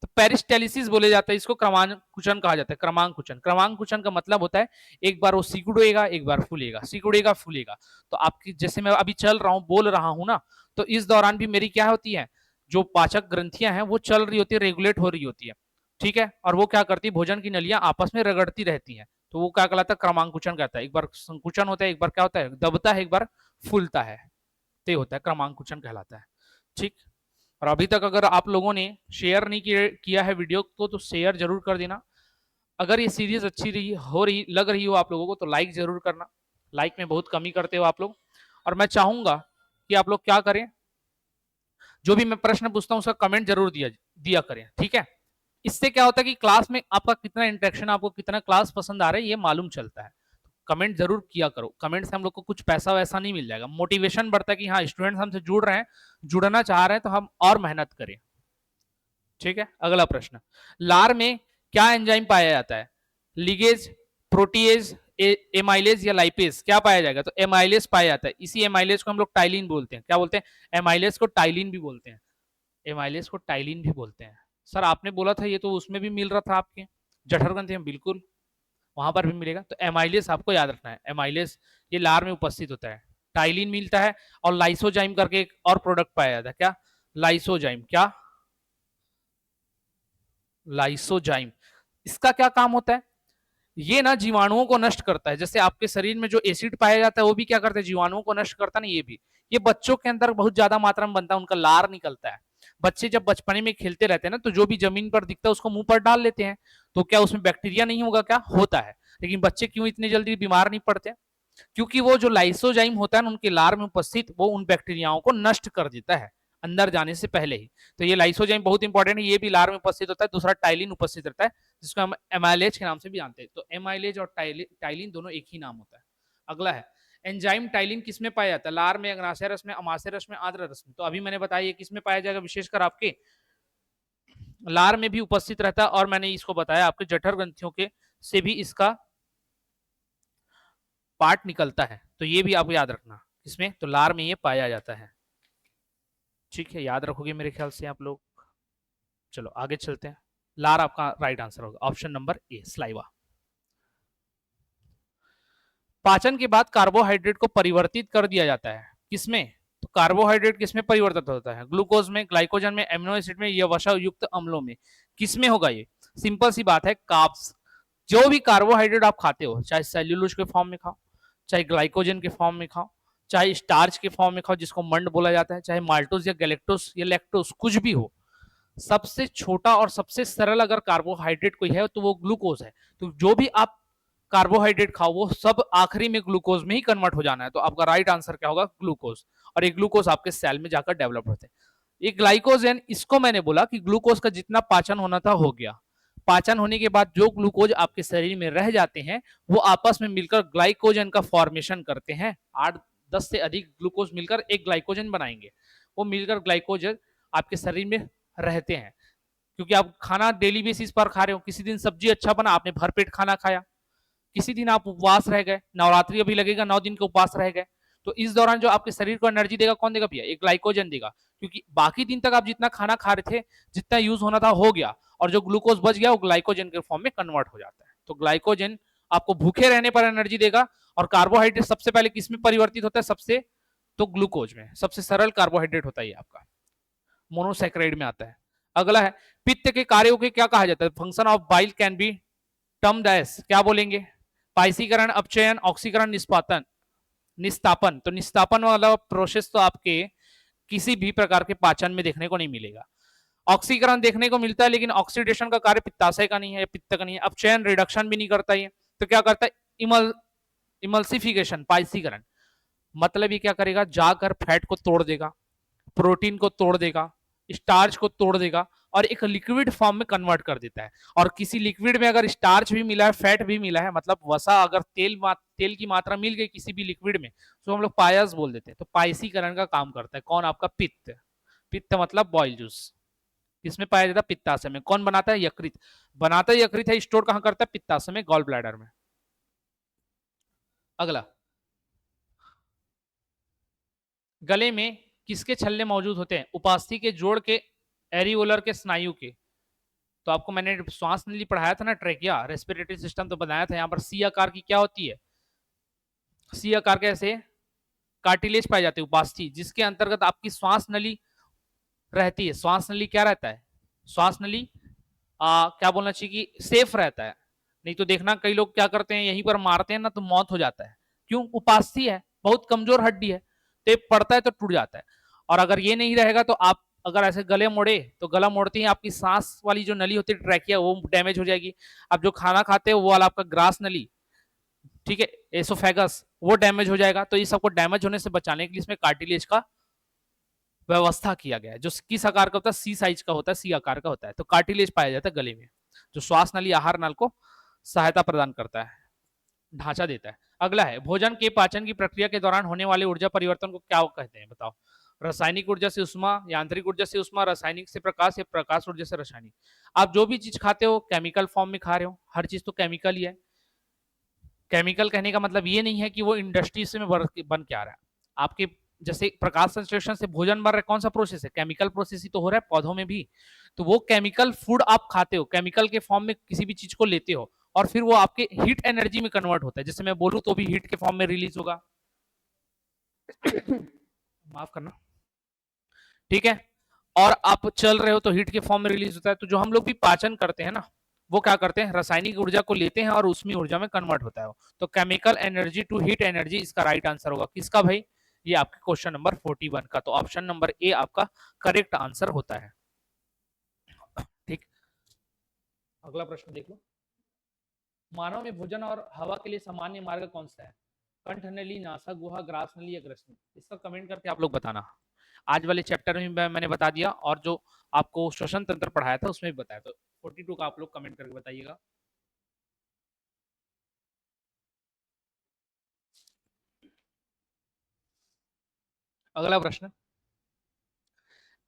तो पेरिस्टेलिसिस बोले जाता है इसको, क्रमांकुचन कहा जाता है। क्रमांकुचन का मतलब होता है एक बार वो सिकुड़ेगा, एक बार फूलेगा, सिकुड़ेगा फूलेगा। तो आपकी जैसे मैं अभी चल रहा हूं, बोल रहा हूं ना, तो इस दौरान भी मेरी क्या होती है, जो पाचक ग्रंथियां हैं वो चल रही होती है, रेगुलेट हो रही होती है, ठीक है। और वो क्या करती है, भोजन की नलियां आपस में रगड़ती रहती हैं, तो वो क्या कहलाता है, क्रमांकुचन कहता है। एक बार संकुचन होता है, एक बार क्या होता है, दबता है, एक बार फूलता है, ते होता है, क्रमांकुचन कहलाता है, ठीक। और अभी तक अगर आप लोगों ने शेयर नहीं किया है वीडियो को, तो शेयर जरूर कर देना। अगर ये सीरीज अच्छी लग रही हो आप लोगों को, तो लाइक जरूर करना। लाइक में बहुत कमी करते हो आप लोग। और मैं चाहूंगा कि आप लोग क्या करें, जो भी मैं प्रश्न पूछता हूं उसका कमेंट जरूर दिया करें, ठीक है। इससे क्या होता है कि क्लास में आपका कितना इंटरेक्शन, आपको कितना क्लास पसंद आ रहा है, ये मालूम चलता है। कमेंट जरूर किया करो। कमेंट से हम लोग को कुछ पैसा वैसा नहीं मिल जाएगा, मोटिवेशन बढ़ता है कि हाँ स्टूडेंट्स हमसे जुड़ रहे हैं, जुड़ना चाह रहे हैं, तो हम और मेहनत करें, ठीक है। अगला प्रश्न, लार में क्या एंजाइम पाया जाता है? लिगेज, प्रोटीएज, एमाइलेज या लाइपेज, क्या पाया जाएगा? तो एमाइलेज पाया जाता है। इसी एमाइलेज को हम लोग टाइलिन बोलते हैं। क्या बोलते हैं? एमाइलेज को टाइलिन भी बोलते हैं। एमाइलेज को टाइलिन भी बोलते हैं। सर आपने बोला था ये तो उसमें भी मिल रहा था आपके जठर ग्रंथि में, बिल्कुल वहां पर भी मिलेगा। तो एमाइलेज आपको याद रखना है, एमाइलेज ये लार में उपस्थित होता है। टाइलिन मिलता है और लाइसोजाइम करके एक और प्रोडक्ट पाया जाता है। क्या? लाइसोजाइम। क्या? लाइसोजाइम। इसका क्या काम होता है? ये ना जीवाणुओं को नष्ट करता है। जैसे आपके शरीर में जो एसिड पाया जाता है वो भी क्या करता है, जीवाणुओं को नष्ट करता है ना। ये भी, ये बच्चों के अंदर बहुत ज्यादा मात्रा में बनता है, उनका लार निकलता है। बच्चे जब बचपने में खेलते रहते हैं ना, तो जो भी जमीन पर दिखता है उसको मुंह पर डाल लेते हैं। तो क्या उसमें बैक्टीरिया नहीं होगा? क्या होता है। लेकिन बच्चे क्यों इतनी जल्दी बीमार नहीं पड़ते? क्योंकि वो जो लाइसोजाइम होता है ना उनके लार में उपस्थित, वो उन बैक्टीरियाओं को नष्ट कर देता है अंदर जाने से पहले ही। तो ये लाइसोजाइम बहुत इंपॉर्टेंट है, ये भी लार में उपस्थित होता है। दूसरा टाइलिन उपस्थित रहता है, जिसको हम एमाइलेज के नाम से भी जानते हैं। तो एमाइलेज और टाइलिन दोनों एक ही नाम होता है। अगला है, एंजाइम टाइलिन किसमें पाया जाता है? लार में, अग्नाशय रस में, अमाशय रस में, आद्र रस में। तो अभी मैंने बताया किसमें पाया जाएगा, विशेषकर आपके लार में भी उपस्थित रहता है। और मैंने इसको बताया आपके जठर ग्रंथियों के से भी इसका पार्ट निकलता है। तो ये भी आपको याद रखना, इसमें तो लार में ये पाया जाता है, ठीक है। याद रखोगे मेरे ख्याल से आप लोग। चलो आगे चलते हैं। लार आपका राइट आंसर होगा, ऑप्शन नंबर ए, स्लाइवा। पाचन के बाद कार्बोहाइड्रेट को परिवर्तित कर दिया जाता है, किसमें? तो कार्बोहाइड्रेट किसमें परिवर्तित होता है? ग्लूकोज में, ग्लाइकोजन में, एमिनो एसिड में या वसा युक्त अम्लों में? किसमें होगा ये? सिंपल सी बात है, कार्ब्स। जो भी कार्बोहाइड्रेट आप खाते हो, चाहे सेल्यूलोज के फॉर्म में खाओ, चाहे ग्लाइकोजन के फॉर्म में खाओ, चाहे स्टार्च के फॉर्म में खाओ जिसको मंड बोला जाता है, चाहे माल्टोज या गैलेक्टोज या लैक्टोज, कुछ भी हो, सबसे छोटा और सबसे सरल अगर कार्बोहाइड्रेट कोई है तो वो ग्लूकोज है। तो जो भी आप कार्बोहाइड्रेट खाओ वो सब आखिरी में ग्लूकोज में ही कन्वर्ट हो जाना है। तो आपका राइट आंसर क्या होगा? ग्लूकोज। और ये ग्लूकोज आपके सेल में जाकर डेवलप होते हैं। ये ग्लाइकोजन, इसको मैंने बोला कि ग्लूकोज का जितना पाचन होना था हो गया। पाचन होने के बाद जो ग्लूकोज आपके शरीर में रह जाते हैं वो आपस में मिलकर ग्लाइकोजन का फॉर्मेशन करते हैं। 8-10 से अधिक ग्लूकोज मिलकर एक ग्लाइकोजन बनाएंगे। वो मिलकर ग्लाइकोजन आपके शरीर में रहते हैं। क्योंकि आप खाना डेली बेसिस पर खा रहे हो, किसी दिन सब्जी अच्छा बना, आपने भरपेट खाना खाया, किसी दिन आप उपवास रह गए, नवरात्रि अभी लगेगा, 9 दिन के उपवास रह गए, तो इस दौरान जो आपके शरीर को एनर्जी देगा कौन देगा भैया? एक ग्लाइकोजन देगा। क्योंकि बाकी दिन तक आप जितना खाना खा रहे थे, जितना यूज होना था हो गया, और जो ग्लूकोज बच गया वो ग्लाइकोजन के फॉर्म में कन्वर्ट हो जाता है। तो ग्लाइकोजन आपको भूखे रहने पर एनर्जी देगा। और कार्बोहाइड्रेट सबसे पहले किसमें परिवर्तित होता है? सबसे तो ग्लूकोज में। सबसे सरल कार्बोहाइड्रेट होता है ये आपका, मोनोसैकेराइड में आता है। अगला है, पित्त के कार्यों के क्या कहा जाता है? Function of bile can be termed as, क्या बोलेंगे? पाइसीकरण, अपचयन, ऑक्सीकरण, निस्तापन। तो निस्तापन वाला प्रोसेस तो आपके किसी भी प्रकार के पाचन में देखने को नहीं मिलेगा। ऑक्सीकरण देखने को मिलता है, लेकिन ऑक्सीडेशन का कार्य पित्ताशय का नहीं है, पित्त का नहीं है। अपचयन, रिडक्शन भी नहीं करता ये। तो क्या करता है? इमल्सिफिकेशन, पाइसीकरण। मतलब ये क्या करेगा? जाकर फैट को तोड़ देगा, प्रोटीन को तोड़ देगा, स्टार्च को तोड़ देगा, और एक लिक्विड फॉर्म में कन्वर्ट कर देता है। और किसी लिक्विड में अगर स्टार्च भी मिला है, फैट भी मिला है, मतलब वसा, अगर तेल की मात्रा मिल गई किसी भी लिक्विड में, तो हम लोग पायस बोल देते हैं। तो पायसीकरण का काम करता है कौन? आपका पित्त। पित्त मतलब बॉयल जूस। किसमें पाया जाता है? पित्ताशय में। कौन बनाता है? यकृत बनाता है। यकृत है, स्टोर कहां करता है? पित्ताशय में, गॉल ब्लैडर में। अगला, गले में किसके छल्ले मौजूद होते हैं? उपास्थि के, जोड़ के, एरियोलर के, स्नायु के। तो आपको मैंने श्वास नली पढ़ाया था ना, ट्रेकिया, रेस्पिरेटरी सिस्टम, तो बताया था यहाँ पर सी आकार की क्या होती है? सी आकार कैसे? कार्टिलेज पाए जाते हैं उपास्थि, जिसके अंतर्गत आपकी श्वास नली रहती है। श्वास नली क्या रहता है? श्वास नली क्या बोलना चाहिए कि सेफ रहता है। नहीं तो देखना कई लोग क्या करते हैं, यहीं पर मारते हैं ना तो मौत हो जाता है। क्यों? उपास्थि है, बहुत कमजोर हड्डी है, टेप पड़ता है तो टूट जाता है। और अगर ये नहीं रहेगा तो आप अगर ऐसे गले मोड़े तो गला मोड़ती है आपकी सांस वाली जो नली होती है ट्रैकिया, वो डैमेज हो जाएगी। आप जो खाना खाते हो वो वाला आपका ग्रास नली, ठीक है, एसोफेगस, वो डैमेज हो जाएगा। तो ये सबको डैमेज होने से बचाने के लिए इसमें कार्टिलेज का व्यवस्था किया गया है, जो किस आकार का होता है? सी साइज का होता है, सी आकार का होता है। तो कार्टिलेज पाया जाता है गले में, जो श्वास नली आहार नल को सहायता प्रदान करता है, ढांचा देता है। अगला है, भोजन के पाचन की प्रक्रिया के दौरान होने वाले ऊर्जा परिवर्तन को क्या कहते हैं? बताओ। रासायनिक ऊर्जा से उष्मा, यांत्रिक ऊर्जा से उष्मा, रासायनिक से प्रकाश, या प्रकाश ऊर्जा से रासायनिक। आप जो भी चीज खाते हो केमिकल फॉर्म में खा रहे हो, हर चीज तो केमिकल ही है। केमिकल कहने का मतलब ये नहीं है कि वो इंडस्ट्री से में बन के आ रहा है। आपके जैसे प्रकाश संश्लेषण से भोजन बन रहा है, कौन सा प्रोसेस है? केमिकल प्रोसेस ही तो हो रहा है पौधों में भी। तो वो केमिकल फूड आप खाते हो, केमिकल के फॉर्म में किसी भी चीज को लेते हो, और फिर वो आपके हीट एनर्जी में कन्वर्ट होता है। जैसे मैं बोलूं तो भी हीट के फॉर्म में रिलीज होगा। माफ करना, ठीक है। और आप चल रहे हो तो हीट के फॉर्म में रिलीज होता है। तो जो हम लोग भी पाचन करते हैं ना, वो क्या करते हैं? रासायनिक ऊर्जा को लेते हैं और उसमें ऊर्जा में कन्वर्ट होता है। तो chemical energy to heat energy, इसका राइट आंसर होगा किसका भाई? ये आपके क्वेश्चन नंबर 41 का। तो ऑप्शन नंबर ए आपका करेक्ट आंसर होता है। ठीक, अगला प्रश्न देख लो। मानव में भोजन और हवा के लिए सामान्य मार्ग कौन सा है? कंठ नली, नासा गुहा, ग्रास नली या ग्रसनी? इसका कमेंट करके आप लोग बताना। आज वाले चैप्टर में मैंने बता दिया, और जो आपको श्वसन तंत्र पढ़ाया था उसमें भी बताया। तो 42 का आप लोग कमेंट करके बताइएगा। अगला प्रश्न,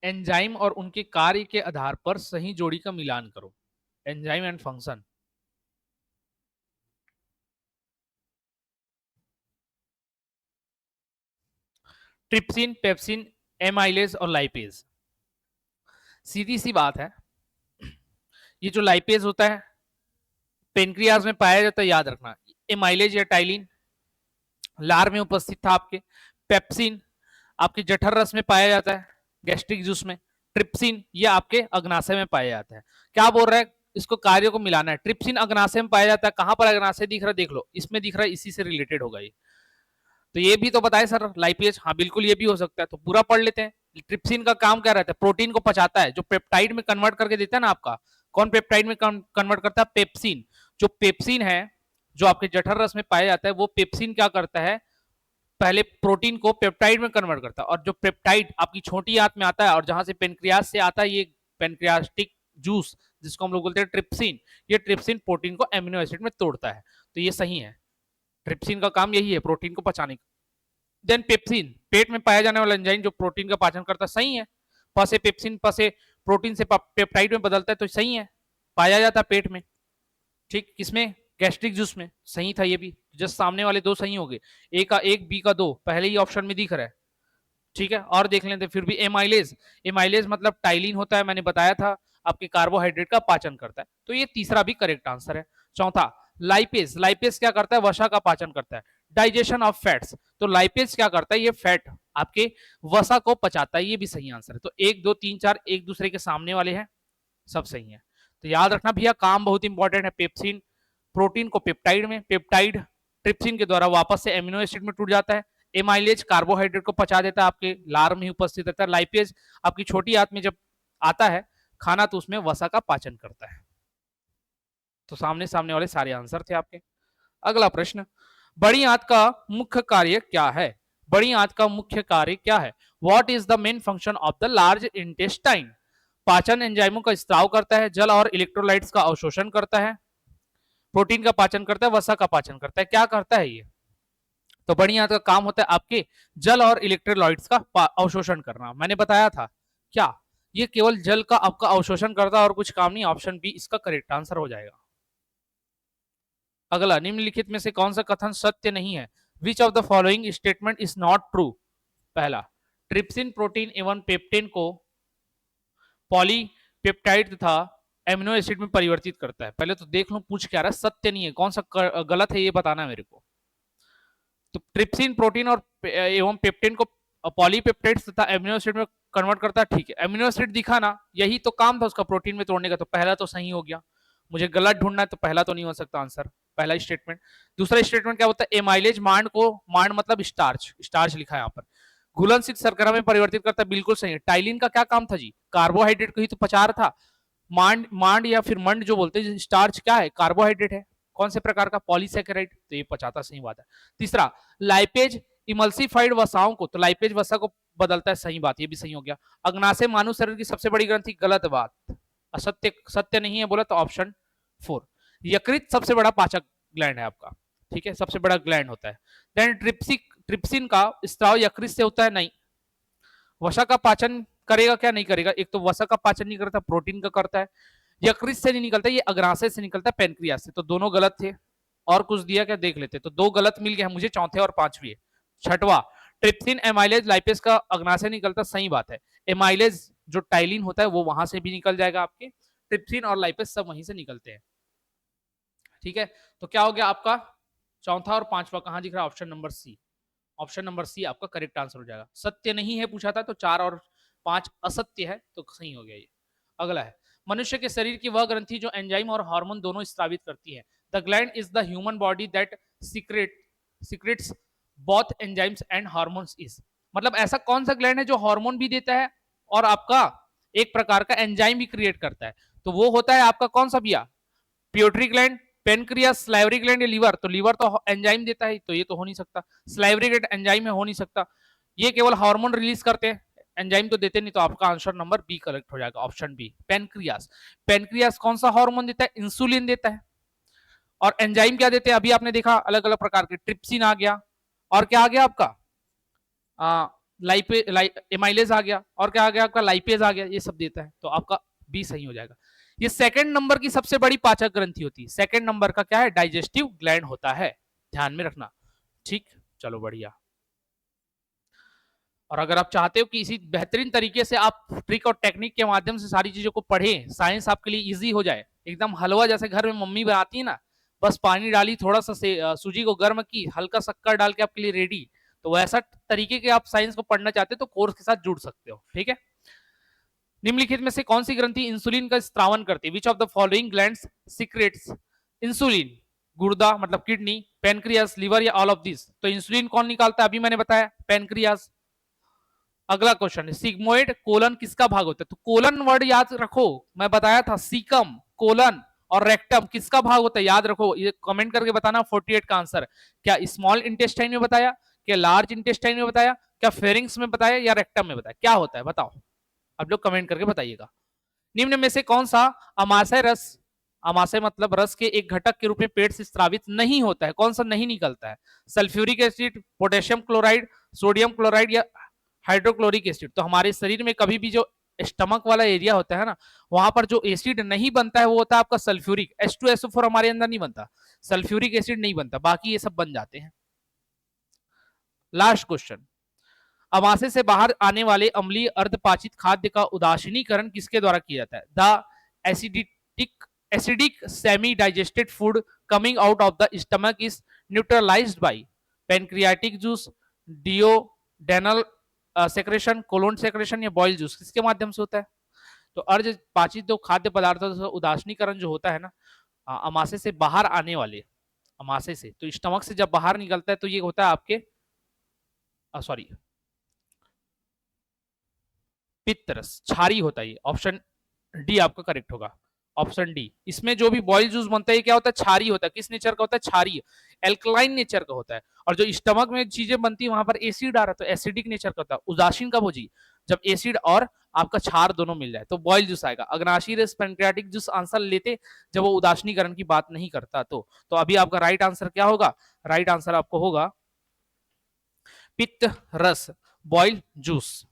एंजाइम और उनके कार्य के आधार पर सही जोड़ी का मिलान करो। Enzyme and function. Trypsin, pepsin, amylase और लाइपेज। सीधी सी बात है, ये जो लाइपेज होता है पेनक्रियाज में पाया जाता है, याद रखना। एमाइलेज या टाइलिन लार में उपस्थित था आपके। पेप्सिन आपके जठर रस में पाया जाता है, गैस्ट्रिक जूस में। ट्रिप्सिन ये आपके अग्नाशय में पाया जाता है। क्या बोल रहा है? इसको कार्य को मिलाना है। ट्रिप्सिन अग्नाशय में पाया जाता है। कहां पर अग्नाशय दिख रहा है? देख लो, इसमें दिख रहा है, इसी से रिलेटेड होगा ये। तो ये भी तो बताए सर लाइपेज। हाँ बिल्कुल, ये भी हो सकता है। तो पूरा पढ़ लेते हैं। ट्रिप्सिन का काम क्या रहता है? प्रोटीन को पचाता है, जो पेप्टाइड में कन्वर्ट करके देता है ना आपका। कौन पेप्टाइड में कन्वर्ट करता है? पेप्सिन। जो पेप्सिन है, जो आपके जठर रस में पाया जाता है, वो पेप्सिन क्या करता है? पहले प्रोटीन को पेप्टाइड में कन्वर्ट करता है, और जो पेप्टाइड आपकी छोटी आंत में आता है और जहां से पेनक्रियास से आता है ये पेनक्रियास्टिक जूस, जिसको हम लोग बोलते हैं ट्रिप्सिन, ये ट्रिप्सिन प्रोटीन को एमिनो एसिड में तोड़ता है। तो ये सही है, ट्रिप्सिन का काम यही है, प्रोटीन को पचाने का। देन पेप्सिन, पेट में पाया जाने वाला एंजाइम जो प्रोटीन का पाचन करता है, सही है। पसे पेप्सिन, पसे प्रोटीन से पेप्टाइड में बदलता है, तो सही है, पाया जाता है पेट में। ठीक, किसमें? गैस्ट्रिक जूस में। सही था ये भी। जस्ट सामने वाले दो सही हो गए, ए का एक, बी का दो, पहले ही ऑप्शन में दिख रहा है। ठीक है, और देख लेते फिर भी। एमाइलेज, एमाइलेज मतलब टाइलिन होता है, मैंने बताया था, आपके कार्बोहाइड्रेट का पाचन करता है। तो ये तीसरा भी करेक्ट आंसर है। चौथा, लाइपेज, लाइपेज क्या करता है? वसा का पाचन करता है। डाइजेशन ऑफ फैट्स, तो लाइपेज क्या करता है? ये फैट आपके वसा को पचाता है। ये भी सही आंसर है। तो 1 2 3 4 एक दूसरे के सामने वाले हैं, सब सही है। तो याद रखना भैया, काम बहुत इंपॉर्टेंट है। पेप्सिन प्रोटीन को पेप्टाइड में, पेप्टाइड ट्रिप्सिन के द्वारा वापस से एमिनो एसिड में टूट जाता है। एमाइलेज कार्बोहाइड्रेट को पचा देता है, आपके लार में ही उपस्थित रहता है। लाइपेज आपकी छोटी आंत में जब आता है खाना, तो उसमें वसा का पाचन करता है। तो सामने सामने वाले सारे आंसर थे आपके। अगला प्रश्न, बड़ी आंत का मुख्य कार्य क्या है? बड़ी आंत का मुख्य कार्य क्या है? What is the main function of the large intestine? पाचन एंजाइमों का स्त्राव करता है, जल और इलेक्ट्रोलाइट्स का अवशोषण करता है, प्रोटीन का पाचन करता है, वसा का पाचन करता है। क्या करता है ये? तो बढ़िया का काम होता है आपके जल और इलेक्ट्रोलाइट्स का अवशोषण करना। मैंने बताया था क्या ये केवल जल का आपका अवशोषण करता है और कुछ काम नहीं। ऑप्शन बी इसका करेक्ट आंसर हो जाएगा। अगला, निम्नलिखित में से कौन सा कथन सत्य नहीं है? विच of the following statement is not true? पहला, ट्रिप्सिन प्रोटीन एवं पेप्टेन को पॉलीपेप्टाइड तथा एमिनो एसिड में परिवर्तित करता है। पहले तो देख लो पूछ क्या रहा है, सत्य नहीं है, कौन सा गलत है ये बताना है मेरे को। तो ट्रिप्सिन प्रोटीन और एवं पेप्टेन को पॉलीपेप्टाइड्स तथा एमिनो एसिड में कन्वर्ट करता है, ठीक है। एमिनो एसिड दिखा ना, यही तो काम था उसका प्रोटीन में तोड़ने का, तो पहला तो सही हो गया। मुझे गलत ढूंढना है तो पहला तो नहीं हो सकता आंसर, पहला स्टेटमेंट। दूसरा स्टेटमेंट क्या होता है? एमाइलेज मांड को, मांड मतलब स्टार्च, स्टार्च लिखा है यहाँ पर, घुलनशील शर्करा में परिवर्तित करता है, बिल्कुल सही है। टाइलिन का क्या काम था जी? कार्बोहाइड्रेट को ही तो पचा रहा था। मांड या फिर मंड जो बोलते हैं, स्टार्च क्या है? कार्बोहाइड्रेट है। कौन से प्रकार का? पॉलीसैकेराइड, तो ये पचाता, सही बात है। तीसरा, लाइपेज इमल्सिफाइड वसाओं को, तो लाइपेज वसा को बदलता है, सही बात, ये भी सही हो गया। अग्नाशय मानव शरीर की सबसे बड़ी ग्रंथि, गलत बात, असत्य, सत्य नहीं है बोला तो ऑप्शन 4। यकृत सबसे बड़ा पाचक ग्लैंड है आपका, ठीक है, सबसे बड़ा ग्लैंड होता है। देन ट्रिप्सिन का स्त्राव यकृत से होता है, नहीं। वसा का पाचन करेगा क्या? नहीं करेगा। एक तो वसा का पाचन नहीं करता, प्रोटीन का करता है। यकृत से नहीं निकलता, ये अग्नाशय से निकलता है, पेनक्रियास से। तो दोनों गलत थे। और कुछ दिया क्या देख लेते, तो 2 गलत मिल गया मुझे, चौथे और पांचवी। छठवा, ट्रिप्सिन एमाइलेज लाइपेज का अग्नाशय निकलता, सही बात है। एमाइलेज जो टाइलिन होता है वो वहां से भी निकल जाएगा आपके, ट्रिप्सिन और लाइपेज सब वहीं से निकलते हैं, ठीक है। तो क्या हो गया आपका चौथा और पांचवा, कहां दिख रहा है? Option number C. Option number C आपका करेक्ट आंसर हो जाएगा। सत्य नहीं है पूछा था, तो 4 और 5 असत्य है, तो सही हो गया ये। अगला है, मनुष्य के शरीर की वह ग्रंथि जो एंजाइम और हार्मोन दोनों स्रावित करती है। The gland is the human body that secrets both enzymes and hormones is, मतलब ऐसा कौन सा ग्लैंड है जो हार्मोन भी देता है और आपका एक प्रकार का एंजाइम भी क्रिएट करता है? तो वो होता है आपका कौन सा भैया? Pituitary gland, pancreas, salivary gland या लीवर? तो लीवर तो एंजाइम देता है, तो ये तो हो नहीं सकता। सलाइवरी ग्लैंड एंजाइम है, हो नहीं सकता। ये केवल हार्मोन रिलीज करते हैं, एंजाइम तो देते नहीं, तो आपका आंसर नंबर बी करेक्ट हो जाएगा, ऑप्शन बी, पेनक्रियास। पेनक्रियास कौन सा हार्मोन देता है? इंसुलिन देता है। और एंजाइम क्या देते हैं? अभी आपने देखा अलग अलग प्रकार के, ट्रिप्सिन आ गया, और क्या आ गया आपका एमाइलेज आ गया, और क्या आ गया आपका? लाइपेज आ गया, ये सब देता है, तो आपका बी सही हो जाएगा। ये सेकंड नंबर की सबसे बड़ी पाचक ग्रंथि होती है। सेकंड नंबर का क्या है? डाइजेस्टिव ग्लैंड होता है, ध्यान में रखना, ठीक। चलो बढ़िया। और अगर आप चाहते हो कि इसी बेहतरीन तरीके से आप ट्रिक और टेक्निक के माध्यम से सारी चीजों को पढ़ें, साइंस आपके लिए इजी हो जाए, एकदम हलवा जैसे घर में मम्मी बनाती है ना, बस पानी डाली, थोड़ा सा सूजी को गर्म की, हल्का शक्कर डाल के आपके लिए रेडी, तो वैसा तरीके के आप साइंस को पढ़ना चाहते हो तो कोर्स के साथ जुड़ सकते हो, ठीक है। निम्नलिखित में से कौन सी ग्रंथि इंसुलिन का स्त्रावन करती है? विच of the following glands secrets insulin? गुर्दा मतलब किडनी, पेनक्रियास, लीवर या ऑल ऑफ दिस? तो इंसुलिन कौन निकालता है? अभी मैंने बताया, पेनक्रियास। अगला क्वेश्चन है, सिग्मोइड कोलन किसका भाग होता है? तो कोलन वर्ड याद रखो, मैं बताया था, सीकम, कोलन और रेक्टम किसका भाग होता है, याद रखो। ये कमेंट करके बताना 48 का आंसर। क्या स्मॉल इंटेस्टाइन में बताया, क्या लार्ज इंटेस्टाइन में बताया, क्या फेरिंग्स में बताया, या रेक्टम में बताया? क्या होता है बताओ, आप लोग कमेंट करके बताइएगा। निम्न में से कौन सा अमाशय रस, अमाशय मतलब रस के एक घटक के रूप में पेट से स्रावित नहीं होता है? कौन सा नहीं निकलता है? Sulphuric acid, potassium chloride, sodium chloride या हाइड्रोक्लोरिक एसिड? तो हमारे शरीर में कभी भी जो स्टमक वाला एरिया होता है ना, वहां पर जो एसिड नहीं बनता है वो होता है आपका सल्फ्यूरिक। H2SO4 हमारे अंदर नहीं बनता, सल्फ्यूरिक एसिड नहीं बनता, बाकी ये सब बन जाते हैं। लास्ट क्वेश्चन, अमाशय से बाहर आने वाले अम्लीय अर्धपाचित खाद्य का उदासीनीकरण किसके द्वारा किया जाता है? The acidic semi digested food coming out of the stomach is neutralised by pancreatic juice, duodenal secretion, colon secretion या बॉयल जूस? किसके माध्यम से होता है? तो अर्धपाचित जो खाद्य पदार्थों का उदासीनीकरण जो होता है ना, अमाशय से बाहर आने वाले, अमाशय से, तो स्टमक से जब बाहर निकलता है तो ये होता है आपके सॉरी पित्तरस, क्षारी होता है। ऑप्शन डी आपका करेक्ट होगा, ऑप्शन डी। इसमें जो भी बॉयल जूस बनता है क्या होता है? क्षारी होता है। किस नेचर का होता है? क्षारी, एल्कलाइन नेचर का होता है। और जो स्टमक में चीजें बनती है वहां पर एसिड आ रहा है, तो एसिडिक नेचर का होता है। उदासीन कब हो जी? जब एसिड और आपका क्षार दोनों मिल जाए तो बॉयल जूस आएगा। अग्नाशी रस पैंक्रियाटिक जूस आंसर लेते जब वो उदासीनीकरण की बात नहीं करता तो अभी आपका राइट आंसर क्या होगा? राइट आंसर आपको होगा पित्त रस बॉयल जूस।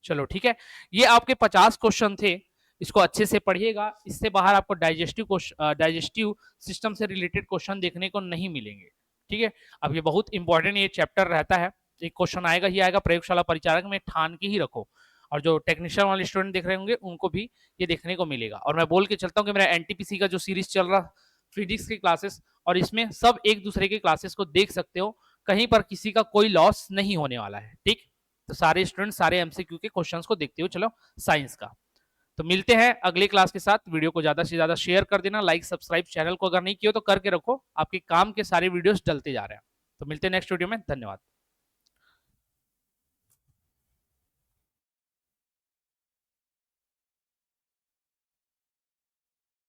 चलो ठीक है, ये आपके 50 क्वेश्चन थे, इसको अच्छे से पढ़िएगा। इससे बाहर आपको डाइजेस्टिव सिस्टम से रिलेटेड क्वेश्चन देखने को नहीं मिलेंगे। ठीक है, अब ये बहुत इंपॉर्टेंट ये चैप्टर रहता है, एक क्वेश्चन आएगा ही आएगा प्रयोगशाला परिचारक में, ठान के ही रखो। और जो टेक्नीशियन वाले स्टूडेंट देख रहे होंगे उनको भी ये देखने को मिलेगा। और मैं बोल के चलता हूँ कि मेरा एनटीपीसी का जो सीरीज चल रहा फिजिक्स की क्लासेस, और इसमें सब एक दूसरे के क्लासेस को देख सकते हो, कहीं पर किसी का कोई लॉस नहीं होने वाला है। ठीक, तो सारे स्टूडेंट सारे एमसीक्यू के क्वेश्चंस को देखते हो। चलो साइंस का तो मिलते हैं अगले क्लास के साथ। वीडियो को ज्यादा से ज्यादा शेयर कर देना, लाइक सब्सक्राइब चैनल को अगर नहीं किया तो करके रखो, आपके काम के सारे वीडियोस डलते जा रहे हैं। तो मिलते हैं नेक्स्ट वीडियो में, धन्यवाद।